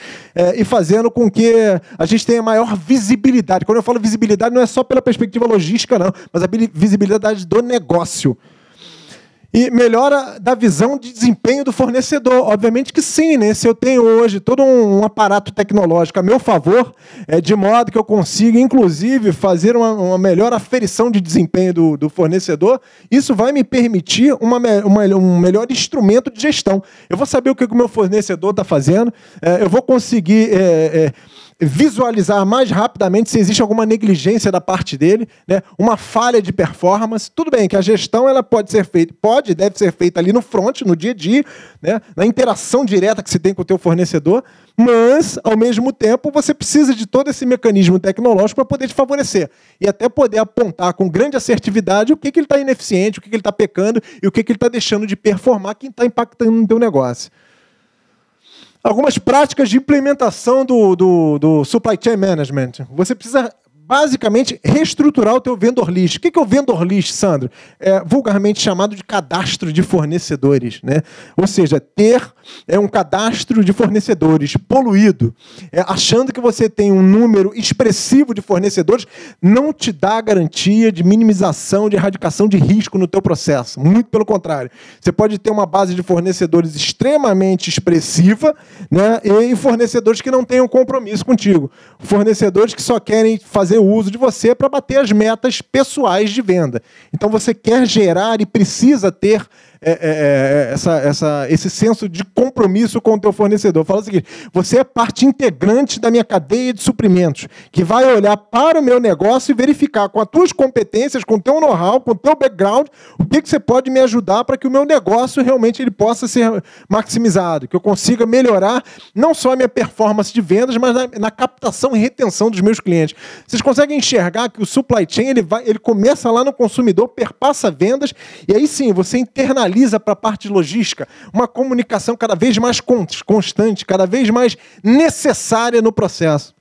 e fazendo com que a gente tenha maior visibilidade. Quando eu falo visibilidade, não é só pela perspectiva logística, não, mas a visibilidade do negócio. E melhora da visão de desempenho do fornecedor. Obviamente que sim, né? Se eu tenho hoje todo um aparato tecnológico a meu favor, de modo que eu consiga, inclusive, fazer uma melhor aferição de desempenho do fornecedor, isso vai me permitir um melhor instrumento de gestão. Eu vou saber o que o meu fornecedor está fazendo, eu vou conseguir visualizar mais rapidamente se existe alguma negligência da parte dele, né? Uma falha de performance. Tudo bem que a gestão ela deve ser feita ali no front, no dia a dia, né? Na interação direta que você tem com o teu fornecedor, mas, ao mesmo tempo, você precisa de todo esse mecanismo tecnológico para poder te favorecer e até poder apontar com grande assertividade o que ele está ineficiente, o que ele está pecando e o que ele está deixando de performar, que está impactando no teu negócio. Algumas práticas de implementação do Supply Chain Management. Você precisa, basicamente, reestruturar o teu vendor list. O que é o vendor list, Sandro? É vulgarmente chamado de cadastro de fornecedores, né? Ou seja, ter um cadastro de fornecedores poluído, achando que você tem um número expressivo de fornecedores, não te dá a garantia de minimização, de erradicação de risco no teu processo. Muito pelo contrário. Você pode ter uma base de fornecedores extremamente expressiva, né, e fornecedores que não tenham compromisso contigo. Fornecedores que só querem fazer o uso de você para bater as metas pessoais de venda. Então, você quer gerar e precisa ter esse senso de compromisso com o teu fornecedor. Fala o seguinte: você é parte integrante da minha cadeia de suprimentos, que vai olhar para o meu negócio e verificar com as tuas competências, com o teu know-how, com o teu background, o que você pode me ajudar para que o meu negócio realmente ele possa ser maximizado, que eu consiga melhorar não só a minha performance de vendas, mas na captação e retenção dos meus clientes. Vocês conseguem enxergar que o supply chain ele começa lá no consumidor, perpassa vendas, e aí sim você internaliza para a parte de logística uma comunicação cada vez mais constante, cada vez mais necessária no processo.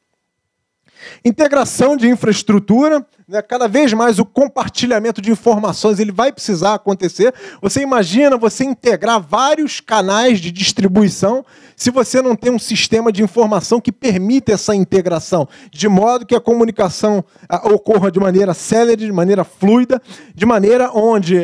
Integração de infraestrutura, né? Cada vez mais o compartilhamento de informações ele vai precisar acontecer. Você imagina você integrar vários canais de distribuição se você não tem um sistema de informação que permita essa integração, de modo que a comunicação ocorra de maneira célere, de maneira fluida, de maneira onde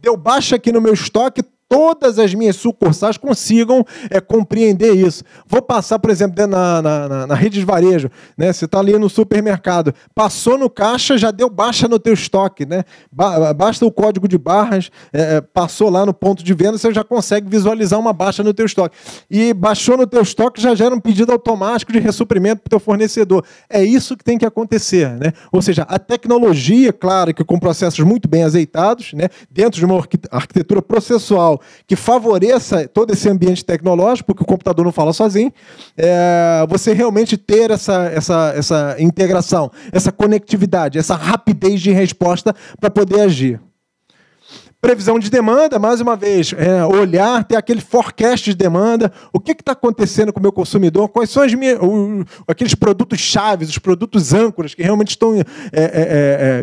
deu baixa aqui no meu estoque, todas as minhas sucursais consigam compreender isso. Vou passar, por exemplo, na rede de varejo, né? Você está ali no supermercado, passou no caixa, já deu baixa no teu estoque, né? Basta o código de barras, passou lá no ponto de venda, você já consegue visualizar uma baixa no teu estoque. E baixou no teu estoque, já gera um pedido automático de ressuprimento para o teu fornecedor. É isso que tem que acontecer, né? Ou seja, a tecnologia, claro, que com processos muito bem azeitados, né? Dentro de uma arquitetura processual que favoreça todo esse ambiente tecnológico, porque o computador não fala sozinho, você realmente ter essa integração, essa conectividade, essa rapidez de resposta para poder agir. Previsão de demanda, mais uma vez, olhar, ter aquele forecast de demanda, o que está acontecendo com o meu consumidor, quais são aqueles produtos chaves, os produtos âncoras que realmente estão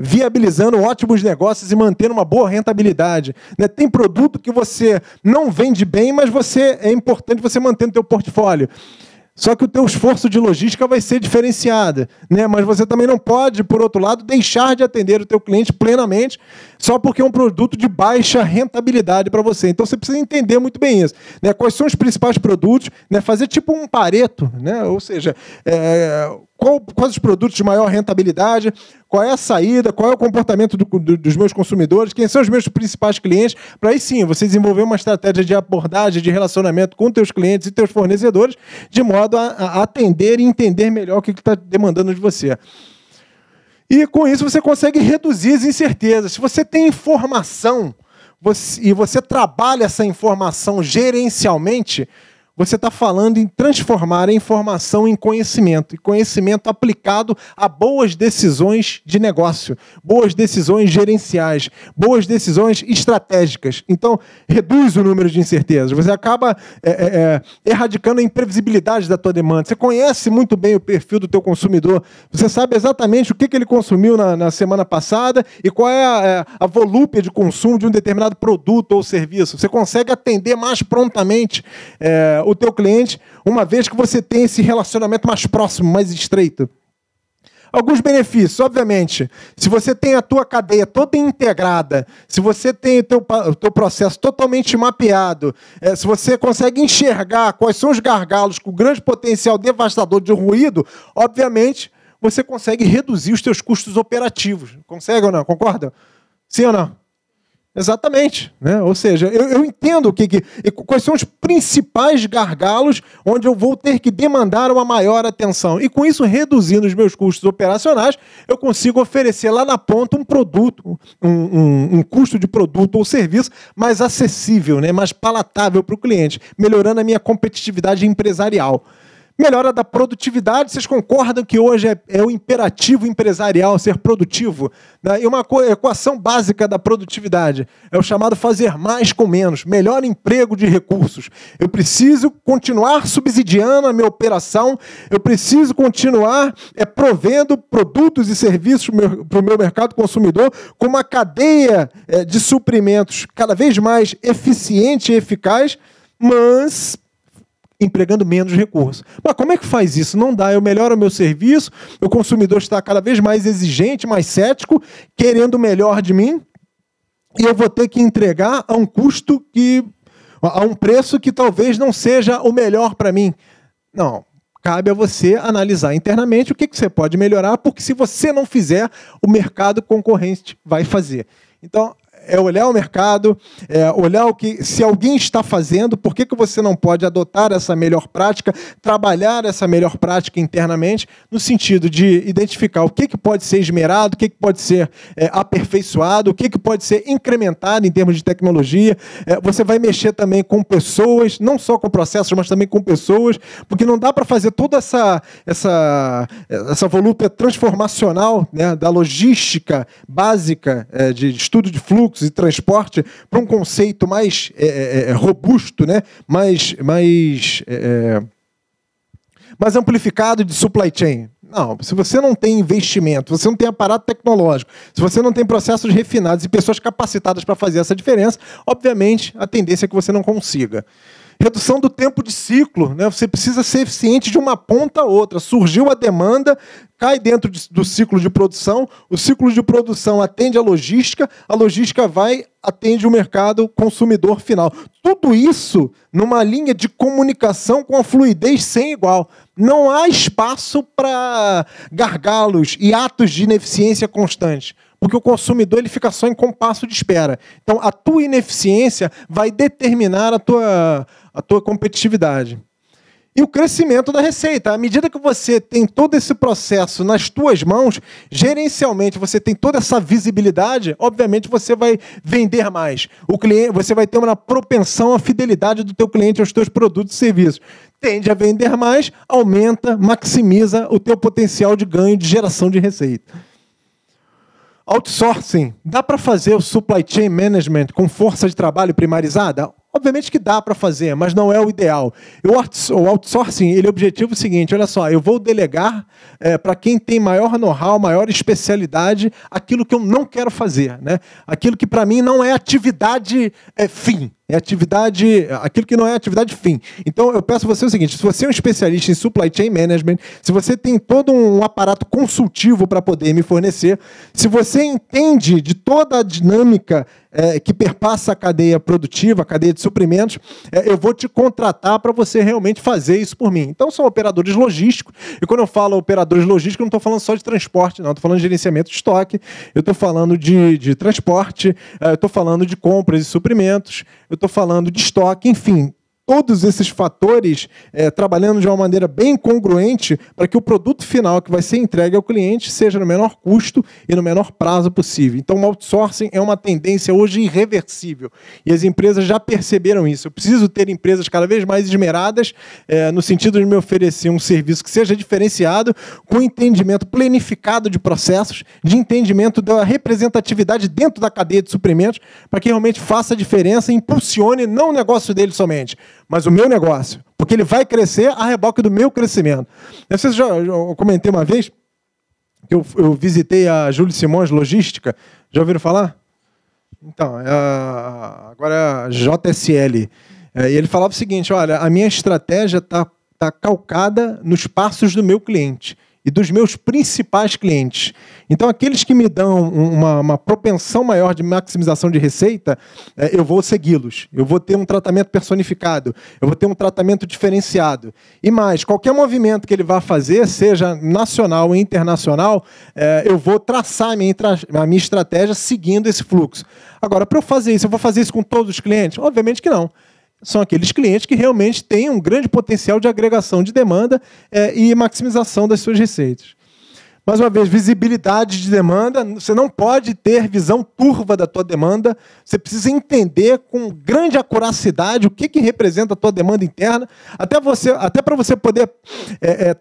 viabilizando ótimos negócios e mantendo uma boa rentabilidade. Né? Tem produto que você não vende bem, mas é importante você manter no teu portfólio. Só que o teu esforço de logística vai ser diferenciado, né? Mas você também não pode, por outro lado, deixar de atender o teu cliente plenamente só porque é um produto de baixa rentabilidade para você. Então você precisa entender muito bem isso, né? Quais são os principais produtos, né? Fazer tipo um Pareto, né? Ou seja, quais os produtos de maior rentabilidade, qual é a saída, qual é o comportamento dos meus consumidores, quem são os meus principais clientes, para aí sim você desenvolver uma estratégia de abordagem, de relacionamento com teus clientes e teus fornecedores, de modo a atender e entender melhor o que está demandando de você. E com isso você consegue reduzir as incertezas. Se você tem informação e você trabalha essa informação gerencialmente, você está falando em transformar a informação em conhecimento, e conhecimento aplicado a boas decisões de negócio, boas decisões gerenciais, boas decisões estratégicas. Então, reduz o número de incertezas. Você acaba erradicando a imprevisibilidade da tua demanda. Você conhece muito bem o perfil do teu consumidor. Você sabe exatamente o que ele consumiu na semana passada e qual é a volúpia de consumo de um determinado produto ou serviço. Você consegue atender mais prontamente o teu cliente, uma vez que você tem esse relacionamento mais próximo, mais estreito. Alguns benefícios, obviamente, se você tem a tua cadeia toda integrada, se você tem o teu processo totalmente mapeado, se você consegue enxergar quais são os gargalos com grande potencial devastador de ruído, obviamente, você consegue reduzir os teus custos operativos. Consegue ou não? Concorda? Sim ou não? Exatamente, né? Ou seja, eu entendo quais são os principais gargalos onde eu vou ter que demandar uma maior atenção. E com isso, reduzindo os meus custos operacionais, eu consigo oferecer lá na ponta um produto, um custo de produto ou serviço mais acessível, né? Mais palatável para o cliente, melhorando a minha competitividade empresarial. Melhora da produtividade, vocês concordam que hoje é o imperativo empresarial ser produtivo? Né? E uma equação básica da produtividade é o chamado fazer mais com menos, melhor emprego de recursos. Eu preciso continuar subsidiando a minha operação, eu preciso continuar provendo produtos e serviços para o meu mercado consumidor com uma cadeia de suprimentos cada vez mais eficiente e eficaz, mas empregando menos recursos. Mas como é que faz isso? Não dá. Eu melhoro o meu serviço, o consumidor está cada vez mais exigente, mais cético, querendo o melhor de mim, e eu vou ter que entregar a um custo a um preço que talvez não seja o melhor para mim. Não. Cabe a você analisar internamente o que você pode melhorar, porque se você não fizer, o mercado concorrente vai fazer. Então, é olhar o mercado, olhar se alguém está fazendo, por que você não pode adotar essa melhor prática, trabalhar essa melhor prática internamente, no sentido de identificar o que pode ser esmerado, o que pode ser aperfeiçoado, o que pode ser incrementado em termos de tecnologia. Você vai mexer também com pessoas, não só com processos, mas também com pessoas, porque não dá para fazer toda essa volúpia transformacional, né, da logística básica de estudo de fluxos e transporte para um conceito mais robusto, né, mais amplificado de supply chain. Não, se você não tem investimento, se você não tem aparato tecnológico, se você não tem processos refinados e pessoas capacitadas para fazer essa diferença, obviamente a tendência é que você não consiga. Redução do tempo de ciclo, né? Você precisa ser eficiente de uma ponta a outra. Surgiu a demanda, cai dentro do ciclo de produção, o ciclo de produção atende a logística atende o mercado consumidor final. Tudo isso numa linha de comunicação com a fluidez sem igual. Não há espaço para gargalos e atos de ineficiência constante, porque o consumidor ele fica só em compasso de espera. Então, a tua ineficiência vai determinar a tua competitividade. E o crescimento da receita. À medida que você tem todo esse processo nas tuas mãos, gerencialmente você tem toda essa visibilidade, obviamente você vai vender mais. Você vai ter uma propensão à fidelidade do teu cliente aos teus produtos e serviços. Tende a vender mais, aumenta, maximiza o teu potencial de ganho de geração de receita. Outsourcing. Dá para fazer o supply chain management com força de trabalho primarizada? Obviamente que dá para fazer, mas não é o ideal. O outsourcing, ele é o objetivo seguinte, olha só, eu vou delegar para quem tem maior know-how, maior especialidade, aquilo que eu não quero fazer, né? Aquilo que para mim não é atividade fim. Aquilo que não é atividade fim. Então, eu peço a você o seguinte, se você é um especialista em supply chain management, se você tem todo um aparato consultivo para poder me fornecer, se você entende de toda a dinâmica que perpassa a cadeia produtiva, a cadeia de suprimentos, eu vou te contratar para você realmente fazer isso por mim. Então, são operadores logísticos, e quando eu falo operadores logísticos, eu não estou falando só de transporte, não, estou falando de gerenciamento de estoque, eu estou falando de transporte, eu estou falando de compras e suprimentos, eu estou falando de estoque, enfim, todos esses fatores trabalhando de uma maneira bem congruente para que o produto final que vai ser entregue ao cliente seja no menor custo e no menor prazo possível. Então, o outsourcing é uma tendência hoje irreversível e as empresas já perceberam isso. Eu preciso ter empresas cada vez mais esmeradas no sentido de me oferecer um serviço que seja diferenciado, com entendimento planificado de processos, de entendimento da representatividade dentro da cadeia de suprimentos, para que realmente faça a diferença e impulsione não o negócio dele somente, mas o meu negócio, porque ele vai crescer a reboque do meu crescimento. Não sei se eu comentei uma vez que eu visitei a Júlio Simões Logística. Já ouviram falar? Então, agora é a JSL. E ele falava o seguinte, olha, a minha estratégia está calcada nos passos do meu cliente e dos meus principais clientes. Então, aqueles que me dão uma propensão maior de maximização de receita, eu vou segui-los. Eu vou ter um tratamento personificado, eu vou ter um tratamento diferenciado. E mais, qualquer movimento que ele vá fazer, seja nacional ou internacional, eu vou traçar a minha estratégia seguindo esse fluxo. Agora, para eu fazer isso, eu vou fazer isso com todos os clientes? Obviamente que não. São aqueles clientes que realmente têm um grande potencial de agregação de demanda e maximização das suas receitas. Mais uma vez, visibilidade de demanda. Você não pode ter visão turva da tua demanda. Você precisa entender com grande acuracidade o que representa a tua demanda interna, até para você poder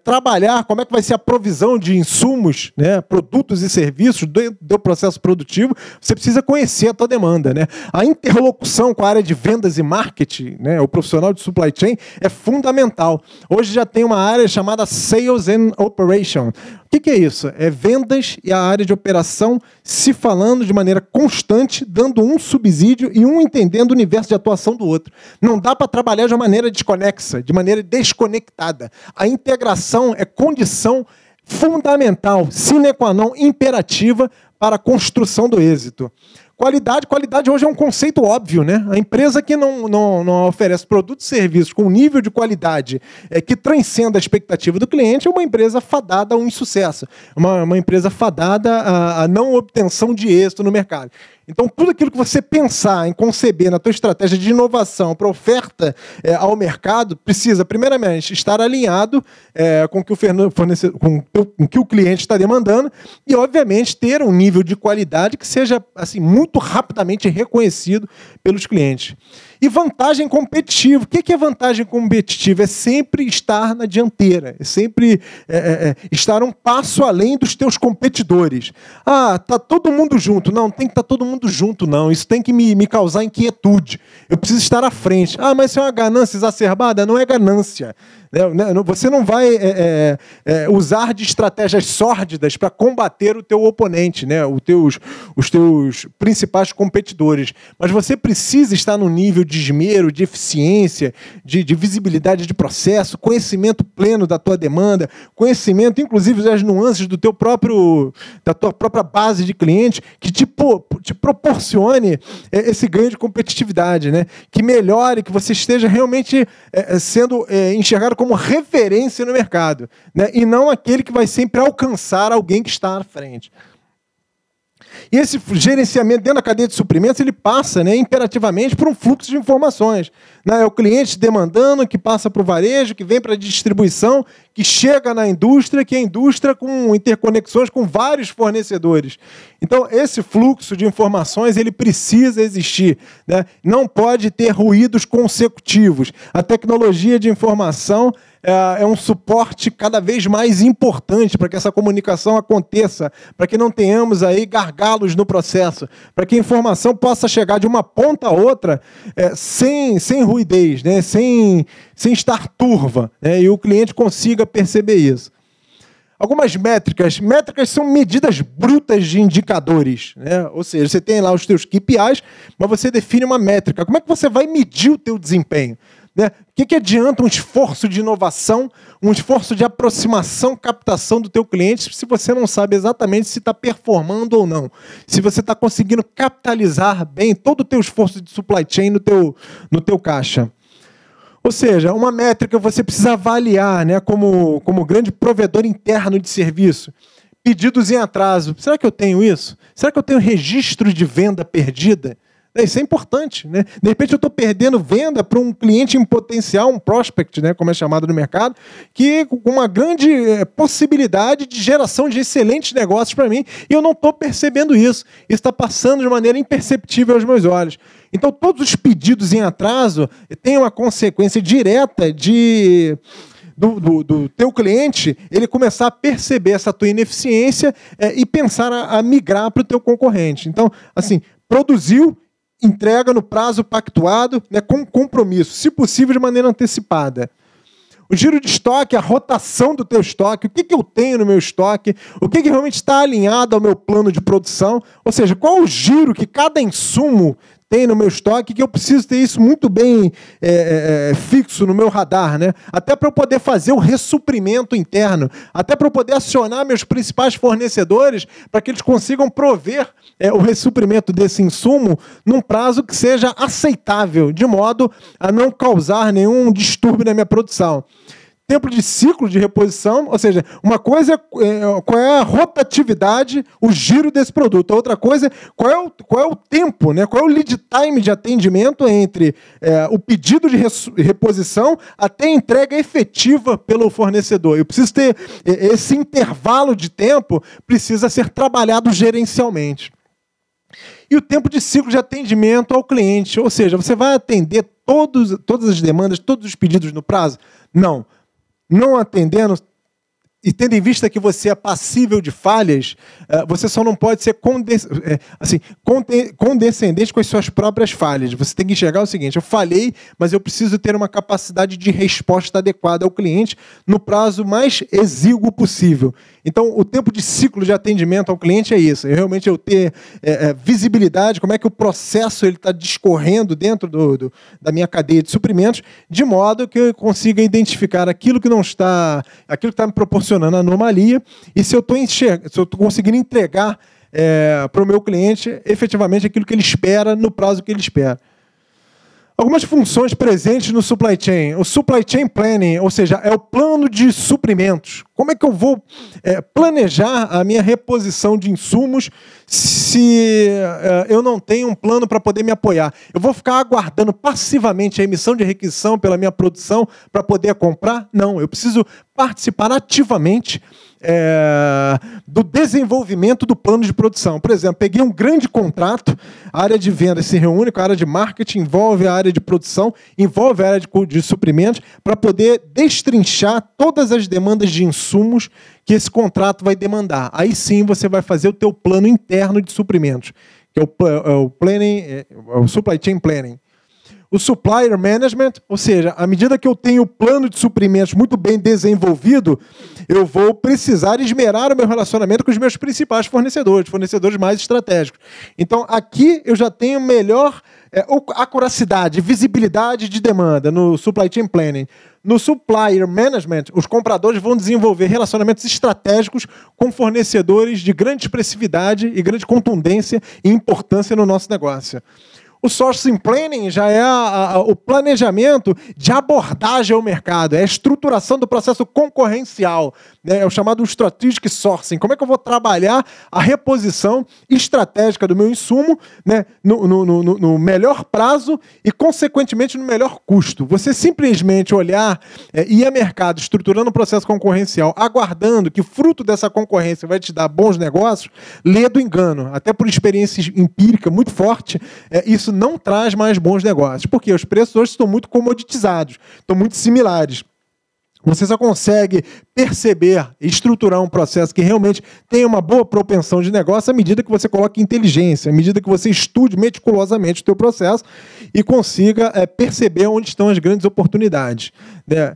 trabalhar como é que vai ser a provisão de insumos, né, produtos e serviços do processo produtivo. Você precisa conhecer a tua demanda, né? A interlocução com a área de vendas e marketing, né, o profissional de supply chain, é fundamental. Hoje já tem uma área chamada Sales and Operation. O que é isso? É vendas e a área de operação se falando de maneira constante, dando um subsídio e um entendendo o universo de atuação do outro. Não dá para trabalhar de uma maneira desconexa, de maneira desconectada. A integração é condição fundamental, sine qua non, imperativa para a construção do êxito. Qualidade hoje é um conceito óbvio, né? A empresa que não oferece produtos e serviços com nível de qualidade que transcenda a expectativa do cliente é uma empresa fadada a um insucesso, uma empresa fadada a não obtenção de êxito no mercado. Então, tudo aquilo que você pensar em conceber na tua estratégia de inovação para oferta ao mercado precisa, primeiramente, estar alinhado com o que o cliente está demandando e, obviamente, ter um nível de qualidade que seja assim, muito rapidamente reconhecido pelos clientes. E vantagem competitiva. O que é vantagem competitiva? É sempre estar na dianteira, é sempre estar um passo além dos teus competidores. Ah, está todo mundo junto. Não, tem que estar todo mundo junto, não. Isso tem que me causar inquietude. Eu preciso estar à frente. Ah, mas isso é uma ganância exacerbada? Não é ganância. Você não vai usar de estratégias sórdidas para combater o teu oponente, né? Os teus principais competidores. Mas você precisa estar no nível de esmero, de eficiência, de visibilidade de processo, conhecimento pleno da tua demanda, conhecimento, inclusive, das nuances da tua própria base de cliente, que te proporcione esse ganho de competitividade, né? Que melhore, que você esteja realmente sendo enxergado como referência no mercado, né? E não aquele que vai sempre alcançar alguém que está à frente. E esse gerenciamento dentro da cadeia de suprimentos, ele passa, né, imperativamente por um fluxo de informações. Né? É o cliente demandando, que passa para o varejo, que vem para a distribuição, que chega na indústria, que é a indústria com interconexões com vários fornecedores. Então, esse fluxo de informações, ele precisa existir. Né? Não pode ter ruídos consecutivos. A tecnologia de informação é um suporte cada vez mais importante para que essa comunicação aconteça, para que não tenhamos aí gargalos no processo, para que a informação possa chegar de uma ponta a outra sem ruidez, né? sem estar turva, né? E o cliente consiga perceber isso. Algumas métricas. Métricas são medidas brutas de indicadores, né? Ou seja, você tem lá os teus KPIs, mas você define uma métrica. Como é que você vai medir o teu desempenho? Né? O que adianta um esforço de inovação, um esforço de aproximação, captação do teu cliente, se você não sabe exatamente se está performando ou não? Se você está conseguindo capitalizar bem todo o teu esforço de supply chain no teu caixa. Ou seja, uma métrica você precisa avaliar, né, como grande provedor interno de serviço. Pedidos em atraso. Será que eu tenho isso? Será que eu tenho registro de venda perdida? Isso é importante, né? De repente eu estou perdendo venda para um cliente em potencial, um prospect, né, como é chamado no mercado, que com uma grande possibilidade de geração de excelentes negócios para mim, e eu não estou percebendo isso. Isso está passando de maneira imperceptível aos meus olhos. Então, todos os pedidos em atraso têm uma consequência direta do teu cliente, ele começar a perceber essa tua ineficiência e pensar a migrar para o teu concorrente. Então, assim, produziu, entrega no prazo pactuado, né, com compromisso, se possível de maneira antecipada. O giro de estoque, a rotação do teu estoque, o que eu tenho no meu estoque, o que realmente está alinhado ao meu plano de produção, ou seja, qual o giro que cada insumo tem no meu estoque, que eu preciso ter isso muito bem fixo no meu radar, né? Até para eu poder fazer o ressuprimento interno, até para eu poder acionar meus principais fornecedores para que eles consigam prover o ressuprimento desse insumo num prazo que seja aceitável, de modo a não causar nenhum distúrbio na minha produção. Tempo de ciclo de reposição, ou seja, uma coisa é qual é a rotatividade, o giro desse produto. A outra coisa é qual é o tempo, né? Qual é o lead time de atendimento entre o pedido de reposição até a entrega efetiva pelo fornecedor. Eu preciso ter esse intervalo de tempo, precisa ser trabalhado gerencialmente. E o tempo de ciclo de atendimento ao cliente, ou seja, você vai atender todas as demandas, todos os pedidos no prazo? Não. Não atendendo, e tendo em vista que você é passível de falhas, você só não pode ser condescendente com as suas próprias falhas. Você tem que enxergar o seguinte: eu falhei, mas eu preciso ter uma capacidade de resposta adequada ao cliente no prazo mais exíguo possível. Então, o tempo de ciclo de atendimento ao cliente é isso. Realmente eu ter visibilidade, como é que o processo está discorrendo dentro da minha cadeia de suprimentos, de modo que eu consiga identificar aquilo que não está, aquilo que está me proporcionando anomalia, e se eu estou conseguindo entregar para o meu cliente efetivamente aquilo que ele espera no prazo que ele espera. Algumas funções presentes no supply chain. O supply chain planning, ou seja, é o plano de suprimentos. Como é que eu vou planejar a minha reposição de insumos se eu não tenho um plano para poder me apoiar? Eu vou ficar aguardando passivamente a emissão de requisição pela minha produção para poder comprar? Não, eu preciso participar ativamente do desenvolvimento do plano de produção. Por exemplo, peguei um grande contrato, a área de vendas se reúne com a área de marketing, envolve a área de produção, envolve a área de suprimentos, para poder destrinchar todas as demandas de insumos que esse contrato vai demandar. Aí sim você vai fazer o teu plano interno de suprimentos, que é o supply chain planning. O supplier management, ou seja, à medida que eu tenho o plano de suprimentos muito bem desenvolvido, eu vou precisar esmerar o meu relacionamento com os meus principais fornecedores mais estratégicos. Então, aqui eu já tenho melhor acuracidade, visibilidade de demanda no supply chain planning. No supplier management, os compradores vão desenvolver relacionamentos estratégicos com fornecedores de grande expressividade e grande contundência e importância no nosso negócio. O sourcing planning já é o planejamento de abordagem ao mercado, é a estruturação do processo concorrencial, né? É o chamado strategic sourcing. Como é que eu vou trabalhar a reposição estratégica do meu insumo, né, no melhor prazo e, consequentemente, no melhor custo? Você simplesmente olhar ir a mercado estruturando o processo concorrencial, aguardando que fruto dessa concorrência vai te dar bons negócios, lê do engano. Até por experiência empírica muito forte, isso não traz mais bons negócios, porque os preços hoje estão muito comoditizados, estão muito similares. Você só consegue perceber e estruturar um processo que realmente tem uma boa propensão de negócio à medida que você coloque inteligência, à medida que você estude meticulosamente o teu processo e consiga perceber onde estão as grandes oportunidades, né?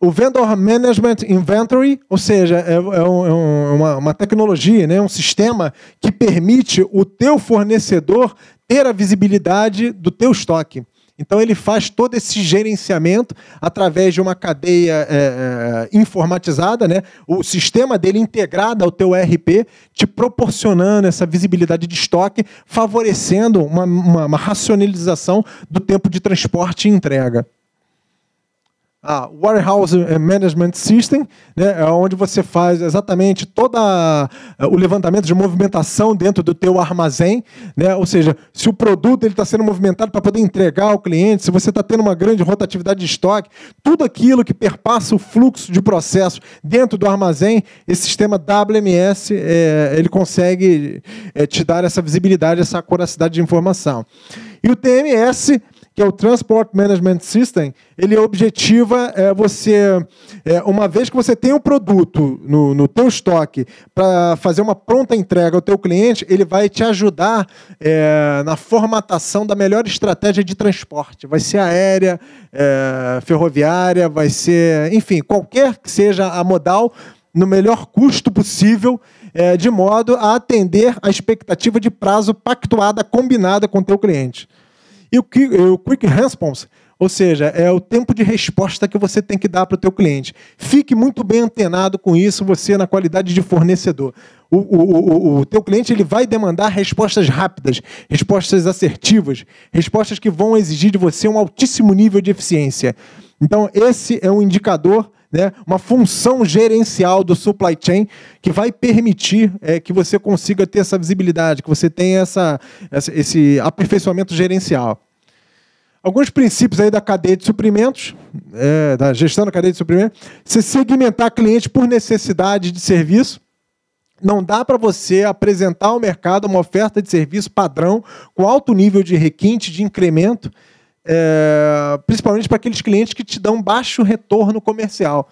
O Vendor Management Inventory, ou seja, é uma tecnologia, né, um sistema que permite o teu fornecedor ter a visibilidade do teu estoque. Então, ele faz todo esse gerenciamento através de uma cadeia informatizada, né? O sistema dele integrado ao teu ERP, te proporcionando essa visibilidade de estoque, favorecendo uma racionalização do tempo de transporte e entrega. Warehouse Management System, né, é onde você faz exatamente todo o levantamento de movimentação dentro do teu armazém, né, ou seja, se o produto está sendo movimentado para poder entregar ao cliente, se você está tendo uma grande rotatividade de estoque, tudo aquilo que perpassa o fluxo de processo dentro do armazém, esse sistema WMS ele consegue te dar essa visibilidade, essa acuracidade de informação. E o TMS, que é o Transport Management System, ele objetiva uma vez que você tem um produto no teu estoque para fazer uma pronta entrega ao teu cliente, ele vai te ajudar na formatação da melhor estratégia de transporte. Vai ser aérea, ferroviária, vai ser, enfim, qualquer que seja a modal, no melhor custo possível, de modo a atender a expectativa de prazo pactuada, combinada com o teu cliente. E o Quick Response, ou seja, é o tempo de resposta que você tem que dar para o teu cliente. Fique muito bem antenado com isso, você na qualidade de fornecedor. O teu cliente ele vai demandar respostas rápidas, respostas assertivas, respostas que vão exigir de você um altíssimo nível de eficiência. Então, esse é um indicador, né, uma função gerencial do supply chain que vai permitir que você consiga ter essa visibilidade, que você tenha esse aperfeiçoamento gerencial. Alguns princípios aí da cadeia de suprimentos, da gestão da cadeia de suprimentos: você segmentar cliente por necessidade de serviço. Não dá para você apresentar ao mercado uma oferta de serviço padrão com alto nível de requinte, de incremento, principalmente para aqueles clientes que te dão baixo retorno comercial.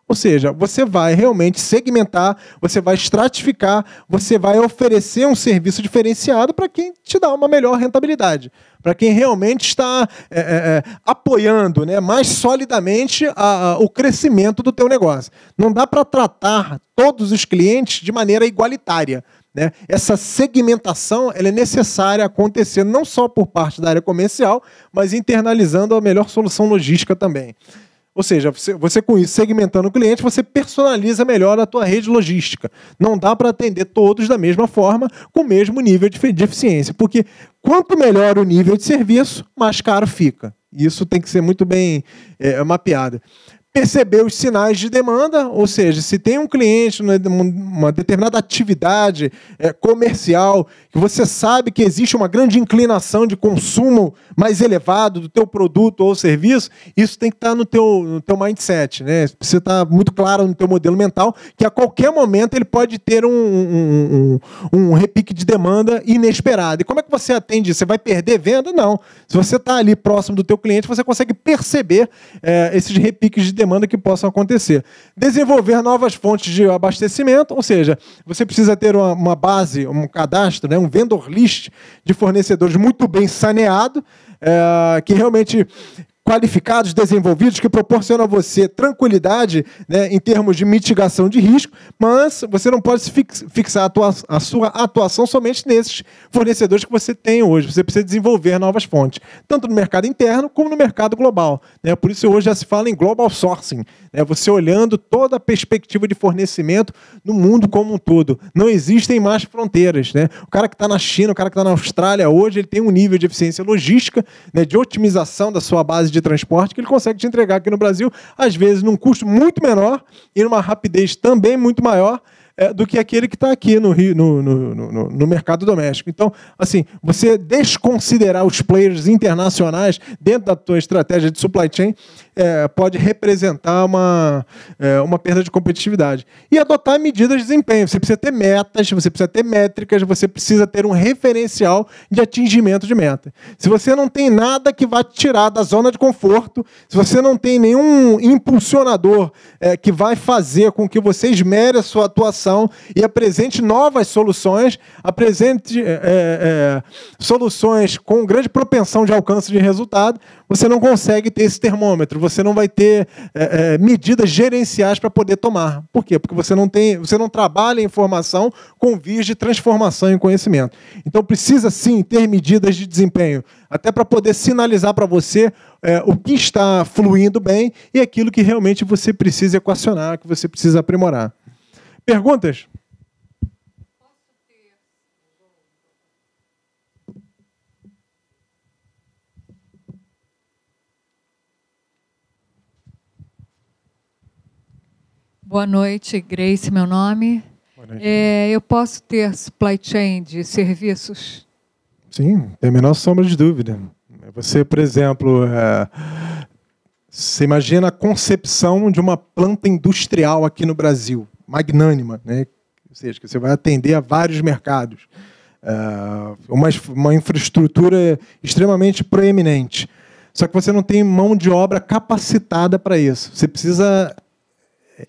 Ou seja, você vai realmente segmentar, você vai estratificar, você vai oferecer um serviço diferenciado para quem te dá uma melhor rentabilidade, para quem realmente está apoiando, né, mais solidamente o crescimento do teu negócio. Não dá para tratar todos os clientes de maneira igualitária, né? Essa segmentação ela é necessária acontecer não só por parte da área comercial, mas internalizando a melhor solução logística também. Ou seja, você com isso, segmentando o cliente, você personaliza melhor a tua rede logística. Não dá para atender todos da mesma forma, com o mesmo nível de eficiência. Porque quanto melhor o nível de serviço, mais caro fica. Isso tem que ser muito bem mapeado. Perceber os sinais de demanda, ou seja, se tem um cliente numa determinada atividade comercial, que você sabe que existe uma grande inclinação de consumo mais elevado do teu produto ou serviço, isso tem que estar no teu mindset, né? Precisa estar muito claro no teu modelo mental, que a qualquer momento ele pode ter um repique de demanda inesperado. E como é que você atende isso? Você vai perder venda? Não. Se você está ali próximo do teu cliente, você consegue perceber esses repiques de demanda que possam acontecer. Desenvolver novas fontes de abastecimento, ou seja, você precisa ter uma base, um cadastro, né, um vendor list de fornecedores muito bem saneado, que realmente qualificados, desenvolvidos, que proporcionam a você tranquilidade, né, em termos de mitigação de risco, mas você não pode fixar a sua atuação somente nesses fornecedores que você tem hoje. Você precisa desenvolver novas fontes, tanto no mercado interno como no mercado global, né? Por isso hoje já se fala em global sourcing, né? Você olhando toda a perspectiva de fornecimento no mundo como um todo. Não existem mais fronteiras, né? O cara que está na China, o cara que está na Austrália hoje, ele tem um nível de eficiência logística, né, de otimização da sua base de transporte que ele consegue te entregar aqui no Brasil, às vezes num custo muito menor e numa rapidez também muito maior do que aquele que está aqui no mercado doméstico. Então, assim, você desconsiderar os players internacionais dentro da tua estratégia de supply chain pode representar uma perda de competitividade. E adotar medidas de desempenho. Você precisa ter metas, você precisa ter métricas, você precisa ter um referencial de atingimento de meta. Se você não tem nada que vá te tirar da zona de conforto, se você não tem nenhum impulsionador que vai fazer com que você esmere a sua atuação e apresente novas soluções, apresente soluções com grande propensão de alcance de resultado, você não consegue ter esse termômetro, você não vai ter medidas gerenciais para poder tomar. Por quê? Porque você não trabalha a informação com vias de transformação em conhecimento. Então precisa sim ter medidas de desempenho, até para poder sinalizar para você o que está fluindo bem e aquilo que realmente você precisa equacionar, que você precisa aprimorar. Perguntas? Boa noite, Grace, meu nome. Boa noite. Eu posso ter supply chain de serviços? Sim, tem a menor sombra de dúvida. Você, por exemplo, você imagina a concepção de uma planta industrial aqui no Brasil, magnânima, né? Ou seja, que você vai atender a vários mercados. Uma infraestrutura extremamente proeminente. Só que você não tem mão de obra capacitada para isso. Você precisa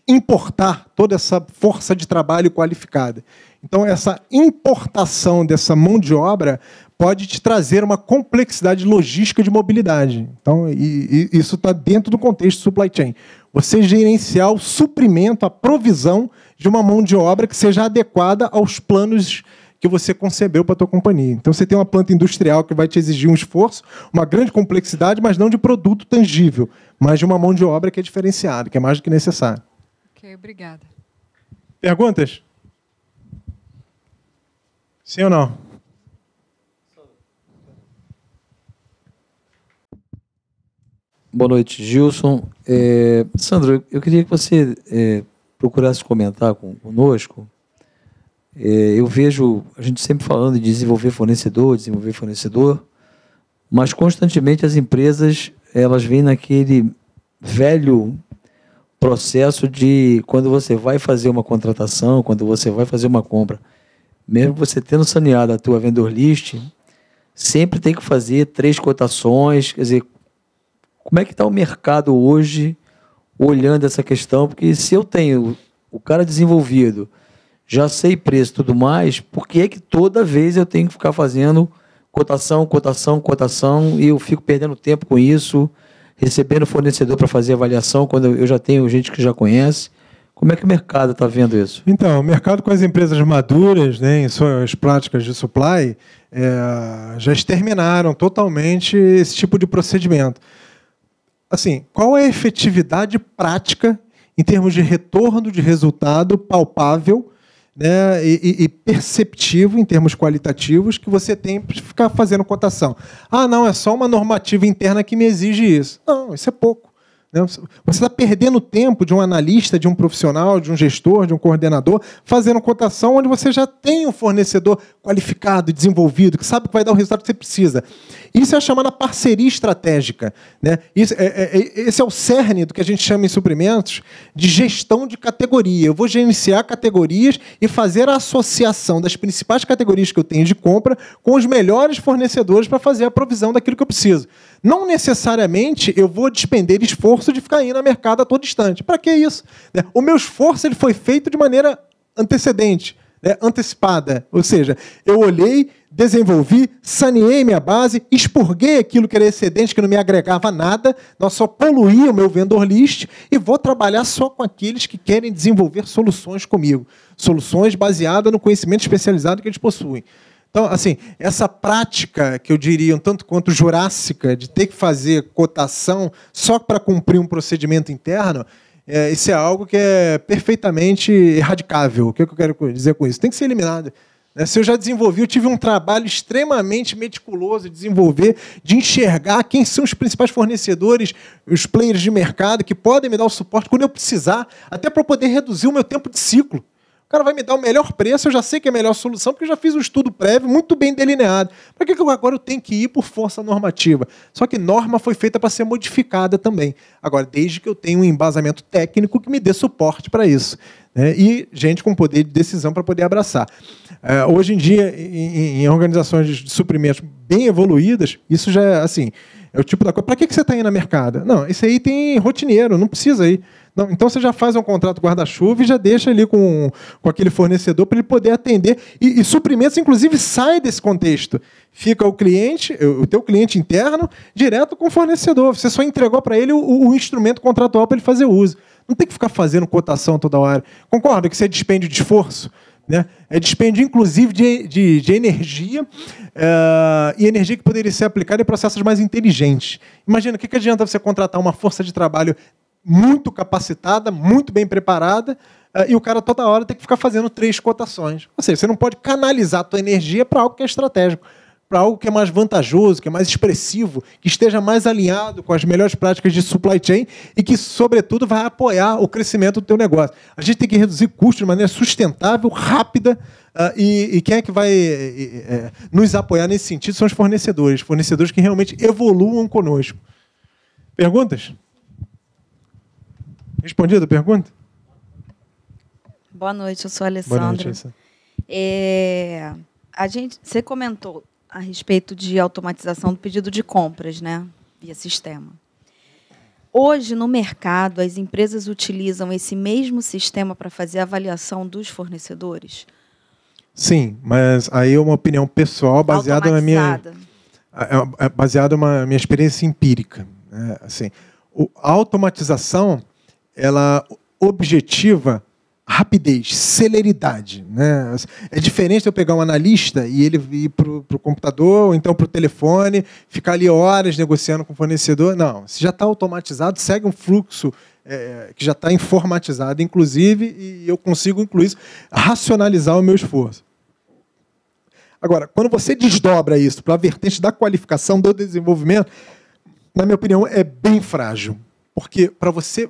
importar toda essa força de trabalho qualificada. Então, essa importação dessa mão de obra pode te trazer uma complexidade logística de mobilidade. Então, isso está dentro do contexto supply chain. Você gerenciar o suprimento, a provisão de uma mão de obra que seja adequada aos planos que você concebeu para a tua companhia. Então, você tem uma planta industrial que vai te exigir um esforço, uma grande complexidade, mas não de produto tangível, mas de uma mão de obra que é diferenciada, que é mais do que necessário. Ok, obrigada. Perguntas? Sim ou não? Boa noite, Gilson. Sandro, eu queria que você procurasse comentar conosco. Eu vejo a gente sempre falando de desenvolver fornecedor, mas constantemente as empresas elas vêm naquele velho processo de quando você vai fazer uma contratação, quando você vai fazer uma compra, mesmo você tendo saneado a tua vendor list, sempre tem que fazer 3 cotações. Quer dizer, como é que está o mercado hoje olhando essa questão? Porque se eu tenho o cara desenvolvido, já sei preço e tudo mais, por que é que toda vez eu tenho que ficar fazendo cotação, e eu fico perdendo tempo com isso, recebendo fornecedor para fazer avaliação, quando eu já tenho gente que já conhece? Como é que o mercado está vendo isso? Então, o mercado com as empresas maduras, né, em suas práticas de supply, já exterminaram totalmente esse tipo de procedimento. assim, qual é a efetividade prática em termos de retorno de resultado palpável, né, e perceptivo em termos qualitativos que você tem para ficar fazendo cotação? Ah, não, é só uma normativa interna que me exige isso. Não, isso é pouco. Você está perdendo tempo de um analista, de um profissional, de um gestor, de um coordenador, fazendo cotação onde você já tem um fornecedor qualificado, desenvolvido, que sabe que vai dar o resultado que você precisa. Isso é a chamada parceria estratégica, né? Esse é o cerne do que a gente chama em suprimentos de gestão de categoria. Eu vou gerenciar categorias e fazer a associação das principais categorias que eu tenho de compra com os melhores fornecedores para fazer a provisão daquilo que eu preciso. Não necessariamente eu vou despender esforço de ficar indo no mercado a todo instante. Para que isso? O meu esforço ele foi feito de maneira antecedente, né? Antecipada. Ou seja, eu olhei, desenvolvi, saneei minha base, expurguei aquilo que era excedente, que não me agregava nada, só poluía o meu vendor list e vou trabalhar só com aqueles que querem desenvolver soluções comigo. Soluções baseadas no conhecimento especializado que eles possuem. Então, assim, essa prática, que eu diria um tanto quanto jurássica, de ter que fazer cotação só para cumprir um procedimento interno, isso é algo que é perfeitamente erradicável. O que eu quero dizer com isso? Tem que ser eliminado. Se eu já desenvolvi, eu tive um trabalho extremamente meticuloso de desenvolver, de enxergar quem são os principais fornecedores, os players de mercado que podem me dar o suporte quando eu precisar, até para poder reduzir o meu tempo de ciclo. O cara vai me dar o melhor preço, eu já sei que é a melhor solução, porque eu já fiz um estudo prévio muito bem delineado. Para que agora eu tenho que ir por força normativa? Só que norma foi feita para ser modificada também. Agora, desde que eu tenha um embasamento técnico que me dê suporte para isso, né? E gente com poder de decisão para poder abraçar. Hoje em dia, em organizações de suprimentos bem evoluídas, isso já é assim, é o tipo da coisa. Para que você está indo na mercado? Não, isso aí tem rotineiro, não precisa ir. Não, então você já faz um contrato guarda-chuva e já deixa ali com aquele fornecedor para ele poder atender. E suprimentos, inclusive, sai desse contexto. Fica o cliente, o teu cliente interno, direto com o fornecedor. Você só entregou para ele o instrumento contratual para ele fazer uso. Não tem que ficar fazendo cotação toda hora. Concorda que isso é dispêndio de esforço? Né? É dispêndio, inclusive, de energia, e energia que poderia ser aplicada em processos mais inteligentes. Imagina, o que adianta você contratar uma força de trabalho muito capacitada, muito bem preparada, e o cara toda hora tem que ficar fazendo 3 cotações. Ou seja, você não pode canalizar a tua energia para algo que é estratégico, para algo que é mais vantajoso, que é mais expressivo, que esteja mais alinhado com as melhores práticas de supply chain e que, sobretudo, vai apoiar o crescimento do teu negócio. A gente tem que reduzir custos de maneira sustentável, rápida, e quem é que vai nos apoiar nesse sentido são os fornecedores que realmente evoluam conosco. Perguntas? Respondida a pergunta? Boa noite, eu sou a Alessandra. Boa noite, Alessandra. Você comentou a respeito de automatização do pedido de compras, né, via sistema. Hoje, no mercado, as empresas utilizam esse mesmo sistema para fazer a avaliação dos fornecedores? Sim, mas aí é uma opinião pessoal baseada na minha experiência empírica. Né? Assim, a automatização ela objetiva rapidez, celeridade. Né? É diferente de eu pegar um analista e ele ir para o computador ou então para o telefone, ficar ali horas negociando com o fornecedor. Não, se já está automatizado, segue um fluxo que já está informatizado, inclusive, e eu consigo, incluir isso, racionalizar o meu esforço. Agora, quando você desdobra isso para a vertente da qualificação, do desenvolvimento, na minha opinião, é bem frágil. Porque para você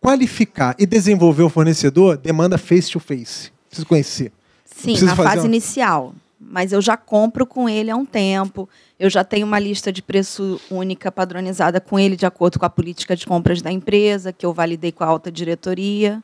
qualificar e desenvolver o fornecedor, demanda face-to-face. Preciso conhecer. Sim, na fase inicial. Mas eu já compro com ele há um tempo, eu já tenho uma lista de preço única padronizada com ele, de acordo com a política de compras da empresa, que eu validei com a alta diretoria.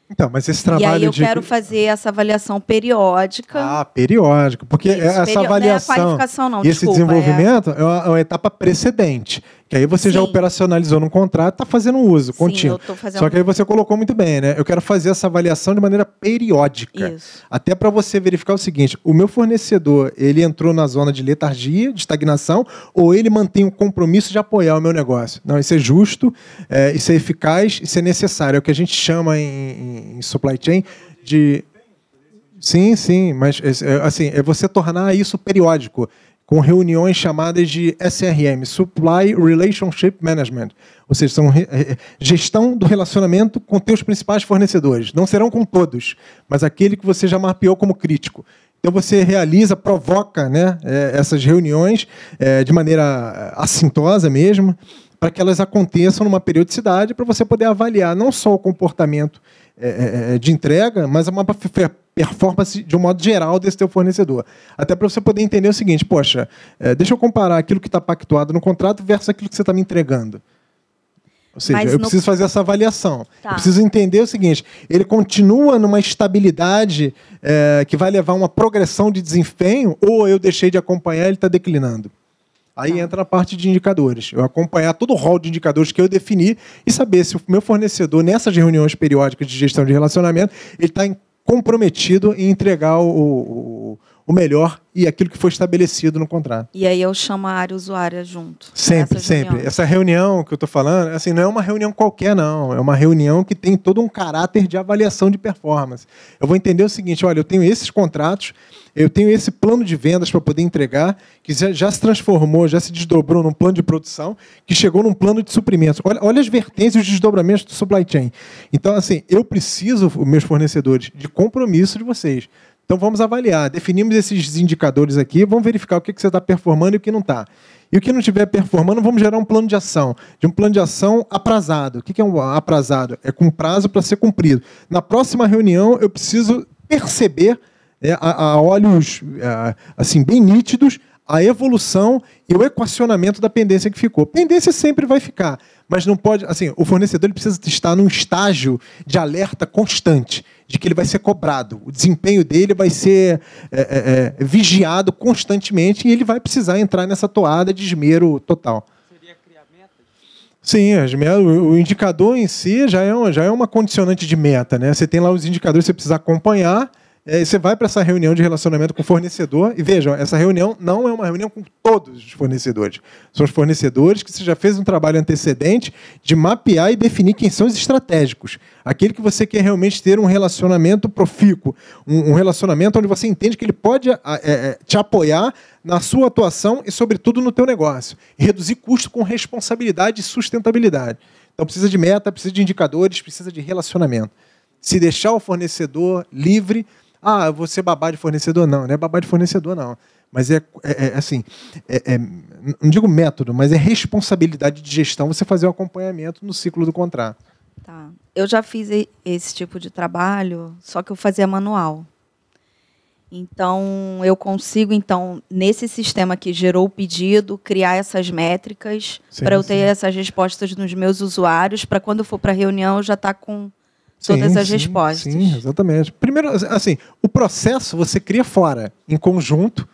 Então, mas esse trabalho e aí eu quero fazer essa avaliação periódica. Ah, periódico. Porque essa avaliação não é qualificação, não, e esse desenvolvimento é uma etapa precedente. Que aí você já operacionalizou num contrato, está fazendo uso contínuo. Eu tô fazendo... Só que aí você colocou muito bem, né? Eu quero fazer essa avaliação de maneira periódica. Isso. Até para você verificar o seguinte, o meu fornecedor, ele entrou na zona de letargia, de estagnação, ou ele mantém o compromisso de apoiar o meu negócio? Não, isso é justo, isso é eficaz, isso é necessário. É o que a gente chama em supply chain de... Sim, mas assim, é você tornar isso periódico. com reuniões chamadas de SRM, Supply Relationship Management, ou seja, são gestão do relacionamento com teus principais fornecedores. Não serão com todos, mas aquele que você já mapeou como crítico. Então, você realiza, provoca, né, essas reuniões de maneira assintosa mesmo, para que elas aconteçam numa periodicidade, para você poder avaliar não só o comportamento de entrega, mas uma performance de um modo geral desse teu fornecedor. Até para você poder entender o seguinte, poxa, deixa eu comparar aquilo que está pactuado no contrato versus aquilo que você está me entregando. Ou seja, eu preciso fazer essa avaliação. Tá. Eu preciso entender o seguinte, ele continua numa estabilidade que vai levar a uma progressão de desempenho, ou eu deixei de acompanhar e ele está declinando. Aí entra a parte de indicadores. Eu acompanhar todo o rol de indicadores que eu defini e saber se o meu fornecedor, nessas reuniões periódicas de gestão de relacionamento, ele está comprometido em entregar o melhor e aquilo que foi estabelecido no contrato. E aí eu chamo a área usuária junto. Sempre, sempre. Essa reunião que eu estou falando, assim, não é uma reunião qualquer, não. É uma reunião que tem todo um caráter de avaliação de performance. Eu vou entender o seguinte, olha, eu tenho esses contratos, eu tenho esse plano de vendas para poder entregar, que já se transformou, já se desdobrou num plano de produção, que chegou num plano de suprimentos. Olha as vertentes e os desdobramentos do supply chain. Então, assim, eu preciso, meus fornecedores, de compromisso de vocês. Então, vamos avaliar. Definimos esses indicadores aqui, vamos verificar o que você está performando e o que não está. E o que não estiver performando, vamos gerar um plano de ação. De um plano de ação aprazado. O que é um aprazado? É com prazo para ser cumprido. Na próxima reunião, eu preciso perceber a olhos assim, bem nítidos a evolução e o equacionamento da pendência que ficou. Pendência sempre vai ficar, mas não pode... Assim, o fornecedor ele precisa estar num estágio de alerta constante, de que ele vai ser cobrado. O desempenho dele vai ser vigiado constantemente e ele vai precisar entrar nessa toada de esmero total. Seria criar metas? Sim, o indicador em si já é uma condicionante de meta, né? Você tem lá os indicadores que você precisa acompanhar. Você vai para essa reunião de relacionamento com o fornecedor e vejam, essa reunião não é uma reunião com todos os fornecedores. São os fornecedores que você já fez um trabalho antecedente de mapear e definir quem são os estratégicos. Aquele que você quer realmente ter um relacionamento profícuo, um relacionamento onde você entende que ele pode te apoiar na sua atuação e, sobretudo, no teu negócio. E reduzir custo com responsabilidade e sustentabilidade. Então, precisa de meta, precisa de indicadores, precisa de relacionamento. Se deixar o fornecedor livre... Ah, você babar de fornecedor? Não é babar de fornecedor, não. Mas assim, não digo método, mas é responsabilidade de gestão você fazer o acompanhamento no ciclo do contrato. Tá. Eu já fiz esse tipo de trabalho, só que eu fazia manual. Então, eu consigo, nesse sistema que gerou o pedido, criar essas métricas para eu ter essas respostas nos meus usuários, para quando eu for para a reunião eu já estar com todas as respostas. Sim, exatamente. Primeiro, assim, o processo você cria fora, em conjunto,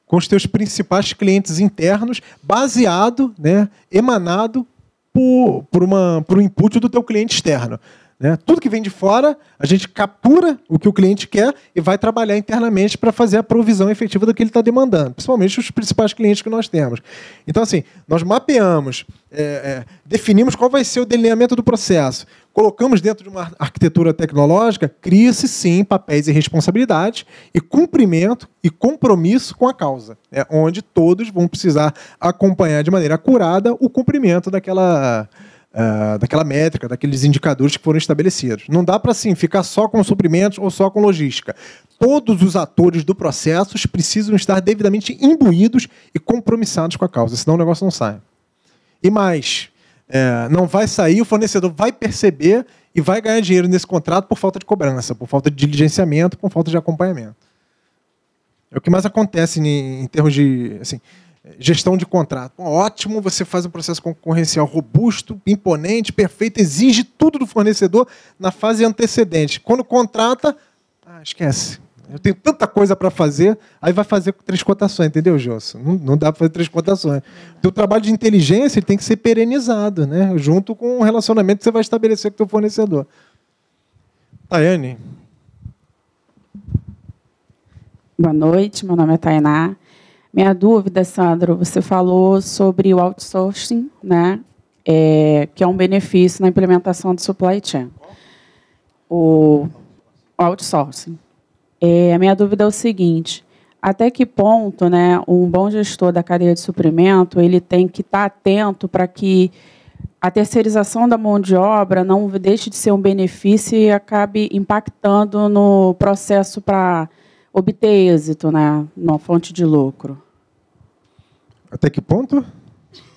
com os teus principais clientes internos, baseado, né, emanado por um input do teu cliente externo. Né? Tudo que vem de fora, a gente captura o que o cliente quer e vai trabalhar internamente para fazer a provisão efetiva do que ele está demandando, principalmente os principais clientes que nós temos. Então, assim, nós mapeamos, definimos qual vai ser o delineamento do processo, colocamos dentro de uma arquitetura tecnológica, cria-se, sim, papéis e responsabilidades, e cumprimento e compromisso com a causa, onde todos vão precisar acompanhar de maneira acurada o cumprimento daquela métrica, daqueles indicadores que foram estabelecidos. Não dá para, assim, ficar só com suprimentos ou só com logística. Todos os atores do processo precisam estar devidamente imbuídos e compromissados com a causa, senão o negócio não sai. E mais, não vai sair, o fornecedor vai perceber e vai ganhar dinheiro nesse contrato por falta de cobrança, por falta de diligenciamento, por falta de acompanhamento. É o que mais acontece em termos de... Assim, gestão de contrato. Bom, ótimo, você faz um processo concorrencial robusto, imponente, perfeito, exige tudo do fornecedor na fase antecedente. Quando contrata, esquece. Eu tenho tanta coisa para fazer, aí vai fazer 3 cotações, entendeu, Gilson? Não dá para fazer 3 cotações. O trabalho de inteligência ele tem que ser perenizado, né? Junto com o relacionamento que você vai estabelecer com o teu fornecedor. Tayane. Boa noite, meu nome é Tainá. Minha dúvida, Sandro, você falou sobre o outsourcing, né? Que é um benefício na implementação do supply chain. O outsourcing. A minha dúvida é o seguinte, até que ponto, né, um bom gestor da cadeia de suprimento ele tem que estar atento para que a terceirização da mão de obra não deixe de ser um benefício e acabe impactando no processo para obter êxito, né, na fonte de lucro? Até que ponto?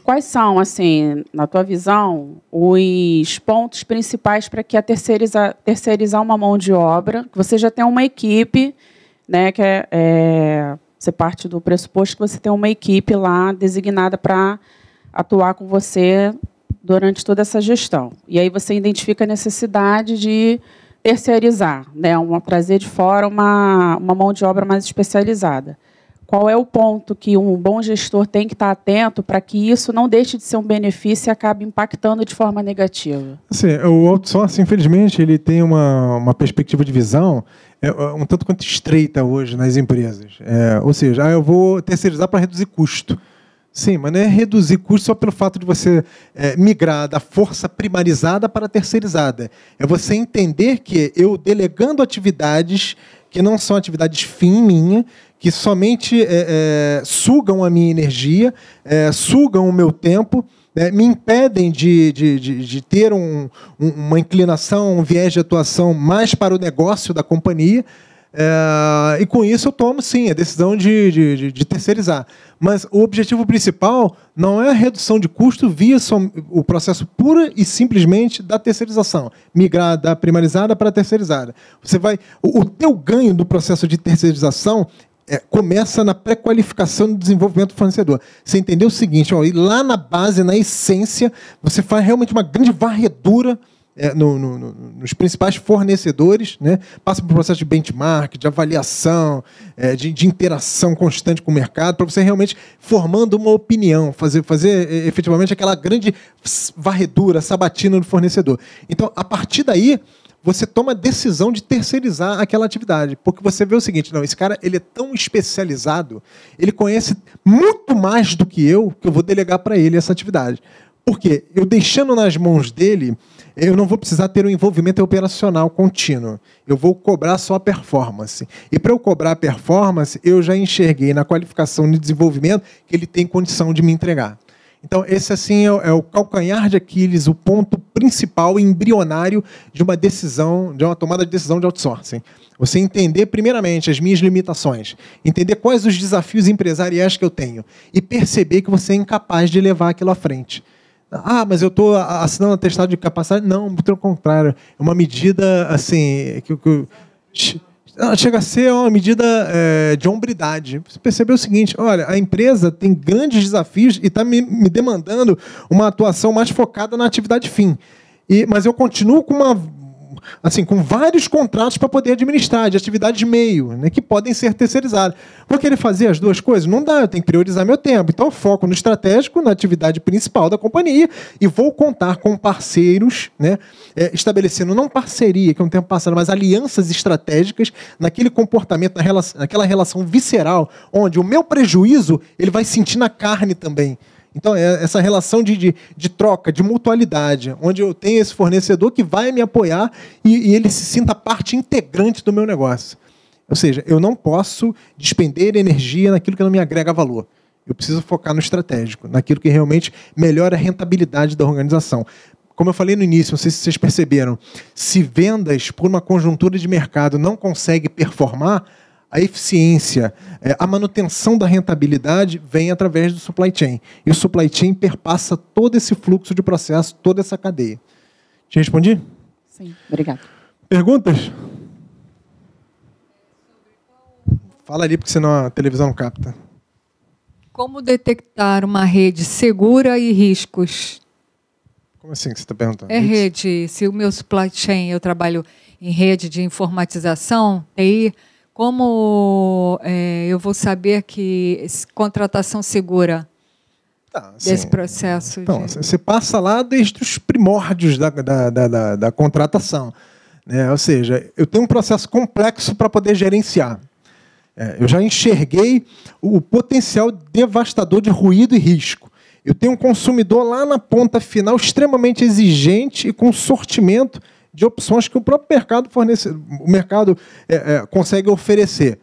Quais são, assim, na tua visão, os pontos principais para que terceirizar uma mão de obra, que você já tem uma equipe, né, que você parte do pressuposto que você tem uma equipe lá designada para atuar com você durante toda essa gestão. E aí você identifica a necessidade de terceirizar, né, trazer de fora uma mão de obra mais especializada. Qual é o ponto que um bom gestor tem que estar atento para que isso não deixe de ser um benefício e acabe impactando de forma negativa? Assim, o outsourcing, infelizmente, ele tem uma perspectiva de visão um tanto quanto estreita hoje nas empresas. Ou seja, eu vou terceirizar para reduzir custo. Sim, mas não é reduzir custo só pelo fato de você migrar da força primarizada para a terceirizada. É você entender que eu delegando atividades que não são atividades fim minha, que somente sugam a minha energia, sugam o meu tempo, me impedem de ter uma inclinação, um viés de atuação mais para o negócio da companhia, e com isso eu tomo, sim, a decisão de terceirizar. Mas o objetivo principal não é a redução de custo via o processo pura e simplesmente da terceirização. Migrar da primarizada para a terceirizada. O teu ganho do processo de terceirização começa na pré-qualificação do desenvolvimento do fornecedor. Você entendeu o seguinte, e lá na base, na essência, você faz realmente uma grande varredura nos principais fornecedores, né? Passa por um processo de benchmark, de avaliação, de interação constante com o mercado, para você realmente formando uma opinião, fazer efetivamente aquela grande varredura, sabatina do fornecedor. Então, a partir daí, você toma a decisão de terceirizar aquela atividade, porque você vê o seguinte, não, esse cara ele é tão especializado, ele conhece muito mais do que eu vou delegar para ele essa atividade. Por quê? Eu deixando nas mãos dele, eu não vou precisar ter um envolvimento operacional contínuo. Eu vou cobrar só a performance. E para eu cobrar a performance, eu já enxerguei na qualificação de desenvolvimento que ele tem condição de me entregar. Então, esse assim é o calcanhar de Aquiles, o ponto principal e embrionário de uma decisão, de uma tomada de decisão de outsourcing. Você entender, primeiramente, as minhas limitações, entender quais os desafios empresariais que eu tenho e perceber que você é incapaz de levar aquilo à frente. Ah, mas eu estou assinando um atestado de capacidade? Não, pelo contrário. É uma medida assim chega a ser uma medida de hombridade. Você percebeu o seguinte, olha, a empresa tem grandes desafios e está me demandando uma atuação mais focada na atividade fim. Mas eu continuo com vários contratos para poder administrar, de atividades meio, né, que podem ser terceirizadas. Vou querer fazer as duas coisas? Não dá, eu tenho que priorizar meu tempo. Então, eu foco no estratégico, na atividade principal da companhia, e vou contar com parceiros, né, estabelecendo não parceria, que é um tempo passado, mas alianças estratégicas naquele comportamento, naquela relação visceral, onde o meu prejuízo ele vai sentir na carne também. Então, é essa relação de troca, de mutualidade, onde eu tenho esse fornecedor que vai me apoiar e ele se sinta parte integrante do meu negócio. Ou seja, eu não posso despender energia naquilo que não me agrega valor. Eu preciso focar no estratégico, naquilo que realmente melhora a rentabilidade da organização. Como eu falei no início, não sei se vocês perceberam, se vendas por uma conjuntura de mercado não consegue performar, a eficiência, a manutenção da rentabilidade vem através do supply chain. E o supply chain perpassa todo esse fluxo de processo, toda essa cadeia. Te respondi? Sim, obrigada. Perguntas? Fala ali, porque senão a televisão não capta. Como detectar uma rede segura e riscos? Como assim que você está perguntando? Rede, se o meu supply chain, eu trabalho em rede de informatização, TI, como eu vou saber que contratação segura desse processo? Então, você passa lá desde os primórdios da contratação, né? Ou seja, eu tenho um processo complexo para poder gerenciar. Eu já enxerguei o potencial devastador de ruído e risco. Eu tenho um consumidor lá na ponta final extremamente exigente e com sortimento de opções que o próprio mercado consegue oferecer.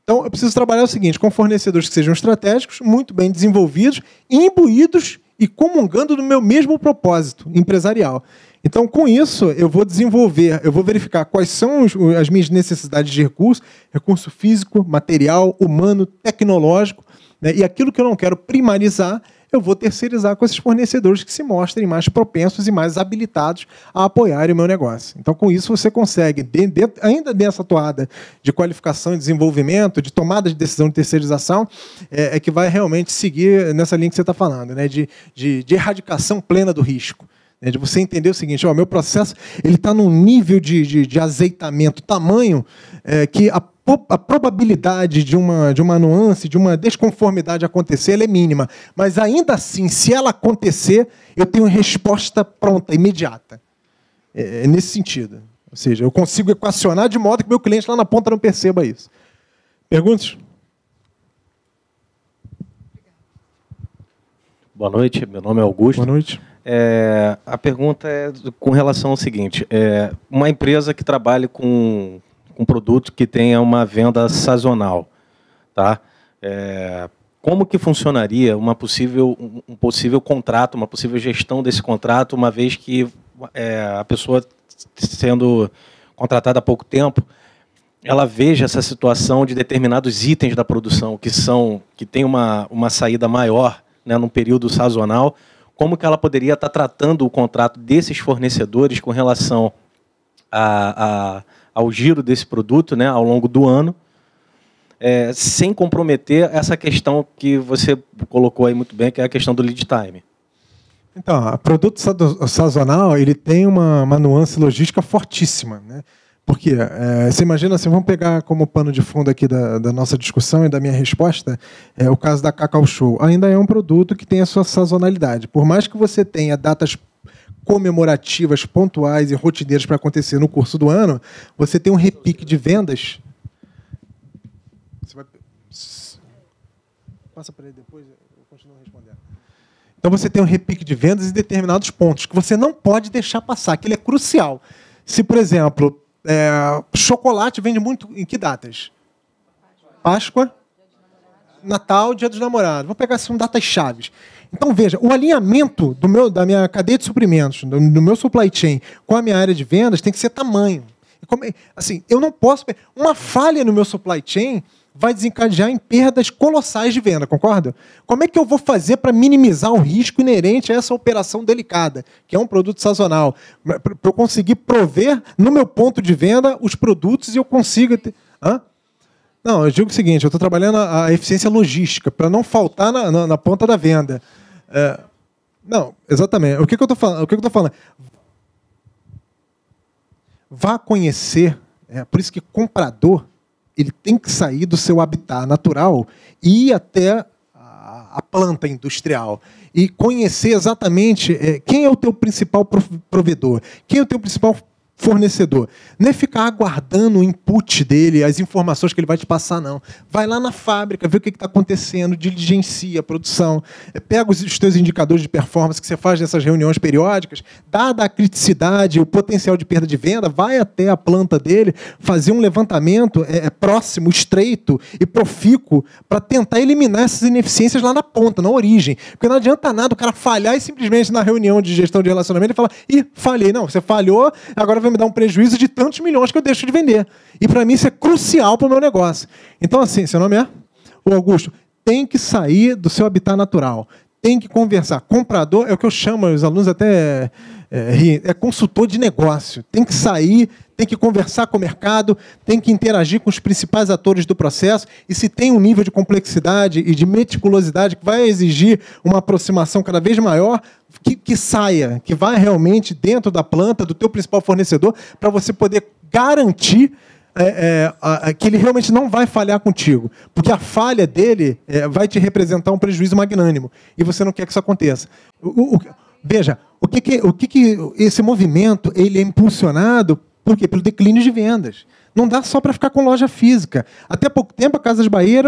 Então, eu preciso trabalhar o seguinte, com fornecedores que sejam estratégicos, muito bem desenvolvidos, imbuídos e comungando do meu mesmo propósito empresarial. Então, com isso, eu vou desenvolver, eu vou verificar quais são as minhas necessidades de recurso físico, material, humano, tecnológico, né? E aquilo que eu não quero primarizar, eu vou terceirizar com esses fornecedores que se mostrem mais propensos e mais habilitados a apoiar o meu negócio. Então, com isso, você consegue, ainda nessa toada de qualificação e desenvolvimento, de tomada de decisão de terceirização, é que vai realmente seguir nessa linha que você está falando, né? de erradicação plena do risco. De você entender o seguinte, meu processo está num nível de azeitamento, tamanho, que a probabilidade de uma nuance, de uma desconformidade acontecer, ela é mínima. Mas, ainda assim, se ela acontecer, eu tenho resposta pronta, imediata. É nesse sentido. Ou seja, eu consigo equacionar de modo que meu cliente lá na ponta não perceba isso. Perguntas? Boa noite, meu nome é Augusto. Boa noite. A pergunta é com relação ao seguinte, uma empresa que trabalhe com um produto que tenha uma venda sazonal, tá? Como que funcionaria um possível contrato, uma possível gestão desse contrato, uma vez que a pessoa, sendo contratada há pouco tempo, ela veja essa situação de determinados itens da produção que tem uma saída maior, né, num período sazonal, como que ela poderia estar tratando o contrato desses fornecedores com relação ao giro desse produto, né, ao longo do ano, sem comprometer essa questão que você colocou aí muito bem, que é a questão do lead time. Então, o produto sazonal ele tem uma nuance logística fortíssima, né? Porque você imagina assim, vamos pegar como pano de fundo aqui da nossa discussão e da minha resposta, o caso da Cacau Show. Ainda é um produto que tem a sua sazonalidade. Por mais que você tenha datas comemorativas, pontuais e rotineiras para acontecer no curso do ano, você tem um repique de vendas. Passa para ele depois, eu continuo respondendo. Então você tem um repique de vendas em determinados pontos, que você não pode deixar passar, que ele é crucial. Se, por exemplo, chocolate vende muito em que datas? Páscoa, Natal, Dia dos Namorados. Vou pegar assim, datas chaves. Então, veja, o alinhamento da minha cadeia de suprimentos, do meu supply chain com a minha área de vendas tem que ser tamanho. Assim, eu não posso... Uma falha no meu supply chain vai desencadear em perdas colossais de venda, concorda? Como é que eu vou fazer para minimizar o risco inerente a essa operação delicada, que é um produto sazonal? Para eu conseguir prover, no meu ponto de venda, os produtos e eu consiga... Não, eu digo o seguinte, eu estou trabalhando a eficiência logística, para não faltar na ponta da venda. Não, exatamente. O que eu estou falando? Vá conhecer, por isso que comprador, ele tem que sair do seu habitat natural e ir até a planta industrial e conhecer exatamente quem é o teu principal provedor, quem é o teu principal fornecedor. Não é ficar aguardando o input dele, as informações que ele vai te passar, não. Vai lá na fábrica, vê o que está acontecendo, diligencia a produção, pega os teus indicadores de performance que você faz nessas reuniões periódicas, dada a criticidade, o potencial de perda de venda, vai até a planta dele, fazer um levantamento próximo, estreito e profícuo para tentar eliminar essas ineficiências lá na ponta, na origem. Porque não adianta nada o cara falhar e simplesmente na reunião de gestão de relacionamento ele falar, falhei. Não, você falhou, agora vai me dar um prejuízo de tantos milhões que eu deixo de vender. E para mim isso é crucial para o meu negócio. Então, assim, seu nome é? O Augusto, tem que sair do seu habitat natural. Tem que conversar. Comprador é o que eu chamo, os alunos até riem, é consultor de negócio. Tem que sair, tem que conversar com o mercado, tem que interagir com os principais atores do processo. E se tem um nível de complexidade e de meticulosidade que vai exigir uma aproximação cada vez maior, que saia, que vá realmente dentro da planta, do teu principal fornecedor, para você poder garantir que ele realmente não vai falhar contigo. Porque a falha dele vai te representar um prejuízo magnânimo. E você não quer que isso aconteça. Veja, o que esse movimento ele é impulsionado por quê? Pelo declínio de vendas. Não dá só para ficar com loja física. Até pouco tempo, a Casas Bahia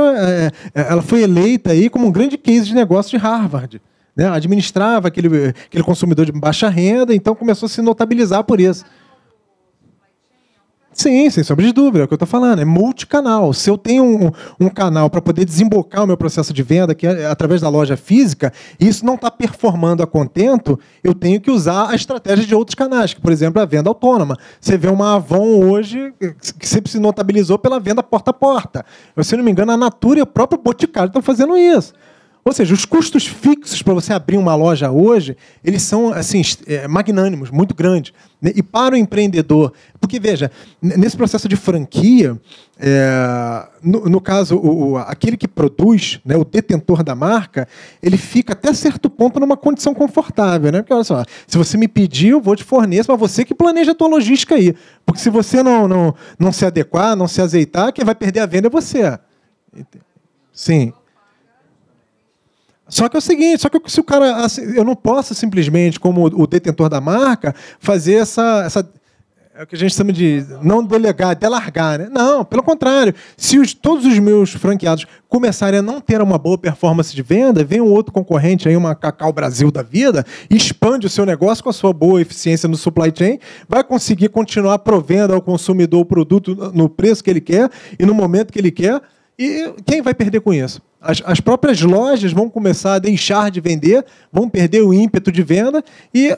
ela foi eleita aí como um grande case de negócio de Harvard. Né? Administrava aquele consumidor de baixa renda, então começou a se notabilizar por isso. Sim, sem sombra de dúvida, é o que eu estou falando, é multicanal. Se eu tenho um canal para poder desembocar o meu processo de venda, que é através da loja física, e isso não está performando a contento, eu tenho que usar a estratégia de outros canais, que, por exemplo, a venda autônoma. Você vê uma Avon hoje que sempre se notabilizou pela venda porta a porta. Se não me engano, a Natura e o próprio Boticário estão fazendo isso. Ou seja, os custos fixos para você abrir uma loja hoje, eles são assim, magnânimos, muito grandes. Né? E para o empreendedor, porque, veja, nesse processo de franquia, no caso, aquele que produz, né, o detentor da marca, ele fica até certo ponto numa condição confortável. Né? Porque, olha só, se você me pedir, eu vou te fornecer, mas você que planeja a tua logística aí. Porque se você não se adequar, não se azeitar, quem vai perder a venda é você. Sim. Só que é o seguinte, se o cara, assim, eu não posso simplesmente, como o detentor da marca, fazer essa é o que a gente chama de não delegar, delargar, né? Não, pelo contrário. Se todos os meus franqueados começarem a não ter uma boa performance de venda, vem um outro concorrente, aí, uma Cacau Brasil da vida, e expande o seu negócio com a sua boa eficiência no supply chain, vai conseguir continuar provendo ao consumidor o produto no preço que ele quer e no momento que ele quer. E quem vai perder com isso? As próprias lojas vão começar a deixar de vender, vão perder o ímpeto de venda e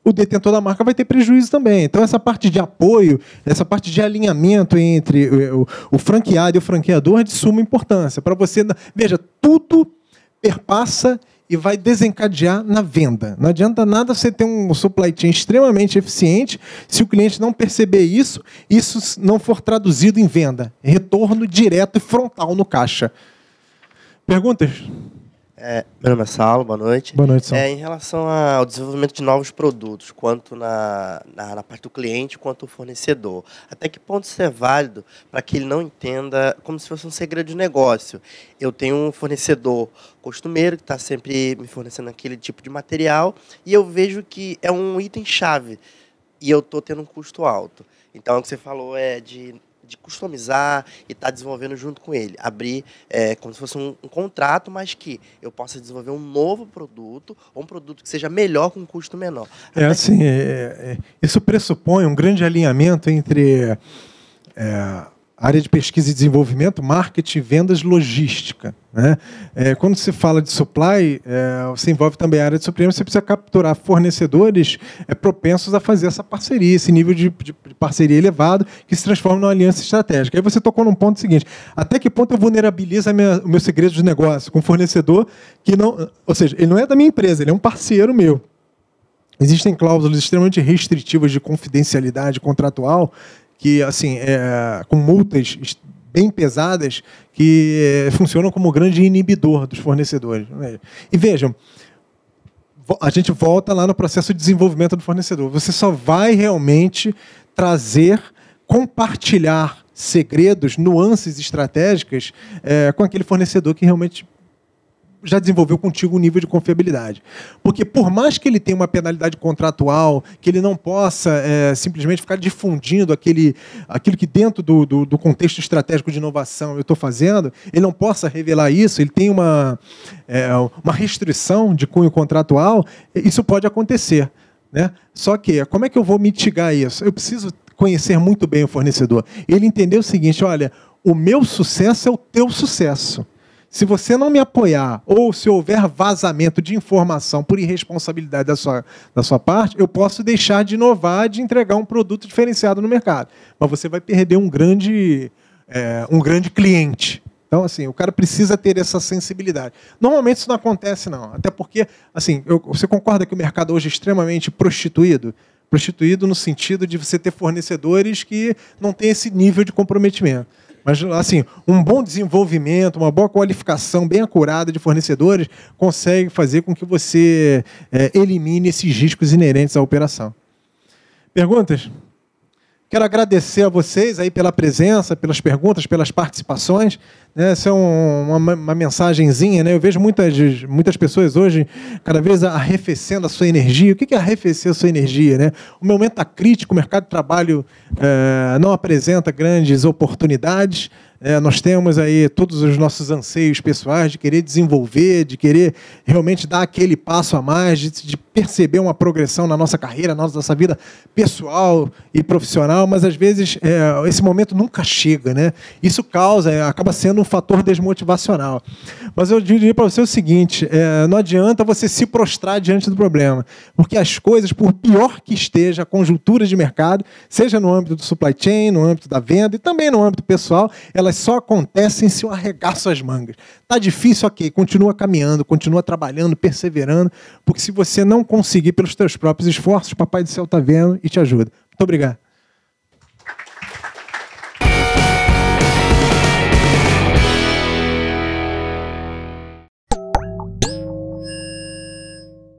o detentor da marca vai ter prejuízo também. Então, essa parte de apoio, essa parte de alinhamento entre o franqueado e o franqueador é de suma importância. Para você, veja, tudo perpassa e vai desencadear na venda. Não adianta nada você ter um supply chain extremamente eficiente se o cliente não perceber isso não for traduzido em venda. Retorno direto e frontal no caixa. Perguntas? Meu nome é Saulo, boa noite. Boa noite, Saulo. Em relação ao desenvolvimento de novos produtos, quanto na parte do cliente, quanto o fornecedor, até que ponto isso é válido para que ele não entenda como se fosse um segredo de negócio? Eu tenho um fornecedor costumeiro que está sempre me fornecendo aquele tipo de material e eu vejo que é um item-chave e eu estou tendo um custo alto. Então, o que você falou é de customizar e estar desenvolvendo junto com ele. Abrir como se fosse um contrato, mas que eu possa desenvolver um novo produto, ou um produto que seja melhor com um custo menor. Isso pressupõe um grande alinhamento entre área de pesquisa e desenvolvimento, marketing, vendas, logística. Né? Quando se fala de supply, você envolve também a área de suprimento, você precisa capturar fornecedores propensos a fazer essa parceria, esse nível de parceria elevado, que se transforma numa aliança estratégica. Aí você tocou num ponto seguinte, até que ponto eu vulnerabilizo o meu segredo de negócio com um fornecedor que não... Ou seja, ele não é da minha empresa, ele é um parceiro meu. Existem cláusulas extremamente restritivas de confidencialidade contratual que, assim, com multas bem pesadas, que funcionam como grande inibidor dos fornecedores. E vejam, a gente volta lá no processo de desenvolvimento do fornecedor. Você só vai realmente trazer, compartilhar segredos, nuances estratégicas com aquele fornecedor que realmente já desenvolveu contigo um nível de confiabilidade. Porque por mais que ele tenha uma penalidade contratual, que ele não possa simplesmente ficar difundindo aquilo que dentro do contexto estratégico de inovação eu estou fazendo, ele não possa revelar isso, ele tem uma restrição de cunho contratual, isso pode acontecer. Né? Só que, como é que eu vou mitigar isso? Eu preciso conhecer muito bem o fornecedor. Ele entender o seguinte, olha, o meu sucesso é o teu sucesso. Se você não me apoiar ou se houver vazamento de informação por irresponsabilidade da sua parte, eu posso deixar de inovar, de entregar um produto diferenciado no mercado. Mas você vai perder um grande cliente. Então, assim, o cara precisa ter essa sensibilidade. Normalmente isso não acontece, não. Até porque, assim, você concorda que o mercado hoje é extremamente prostituído? Prostituído no sentido de você ter fornecedores que não têm esse nível de comprometimento. Mas, assim, um bom desenvolvimento, uma boa qualificação bem acurada de fornecedores consegue fazer com que você elimine esses riscos inerentes à operação. Perguntas? Quero agradecer a vocês aí pela presença, pelas perguntas, pelas participações. Essa é uma mensagenzinha, né? Eu vejo muitas pessoas hoje, cada vez arrefecendo a sua energia. O que é arrefecer a sua energia? Né? O momento está crítico, o mercado de trabalho não apresenta grandes oportunidades. nós temos aí todos os nossos anseios pessoais de querer desenvolver, de querer realmente dar aquele passo a mais, de perceber uma progressão na nossa carreira, na nossa vida pessoal e profissional, mas às vezes esse momento nunca chega, né? Isso acaba sendo um fator desmotivacional. Mas eu diria para você o seguinte, não adianta você se prostrar diante do problema, porque as coisas, por pior que esteja a conjuntura de mercado, seja no âmbito do supply chain, no âmbito da venda e também no âmbito pessoal, elas só acontecem se eu arregaço as mangas. Está difícil, ok, continua caminhando, continua trabalhando, perseverando, porque se você não conseguir pelos teus próprios esforços, o Papai do Céu está vendo e te ajuda. Muito obrigado.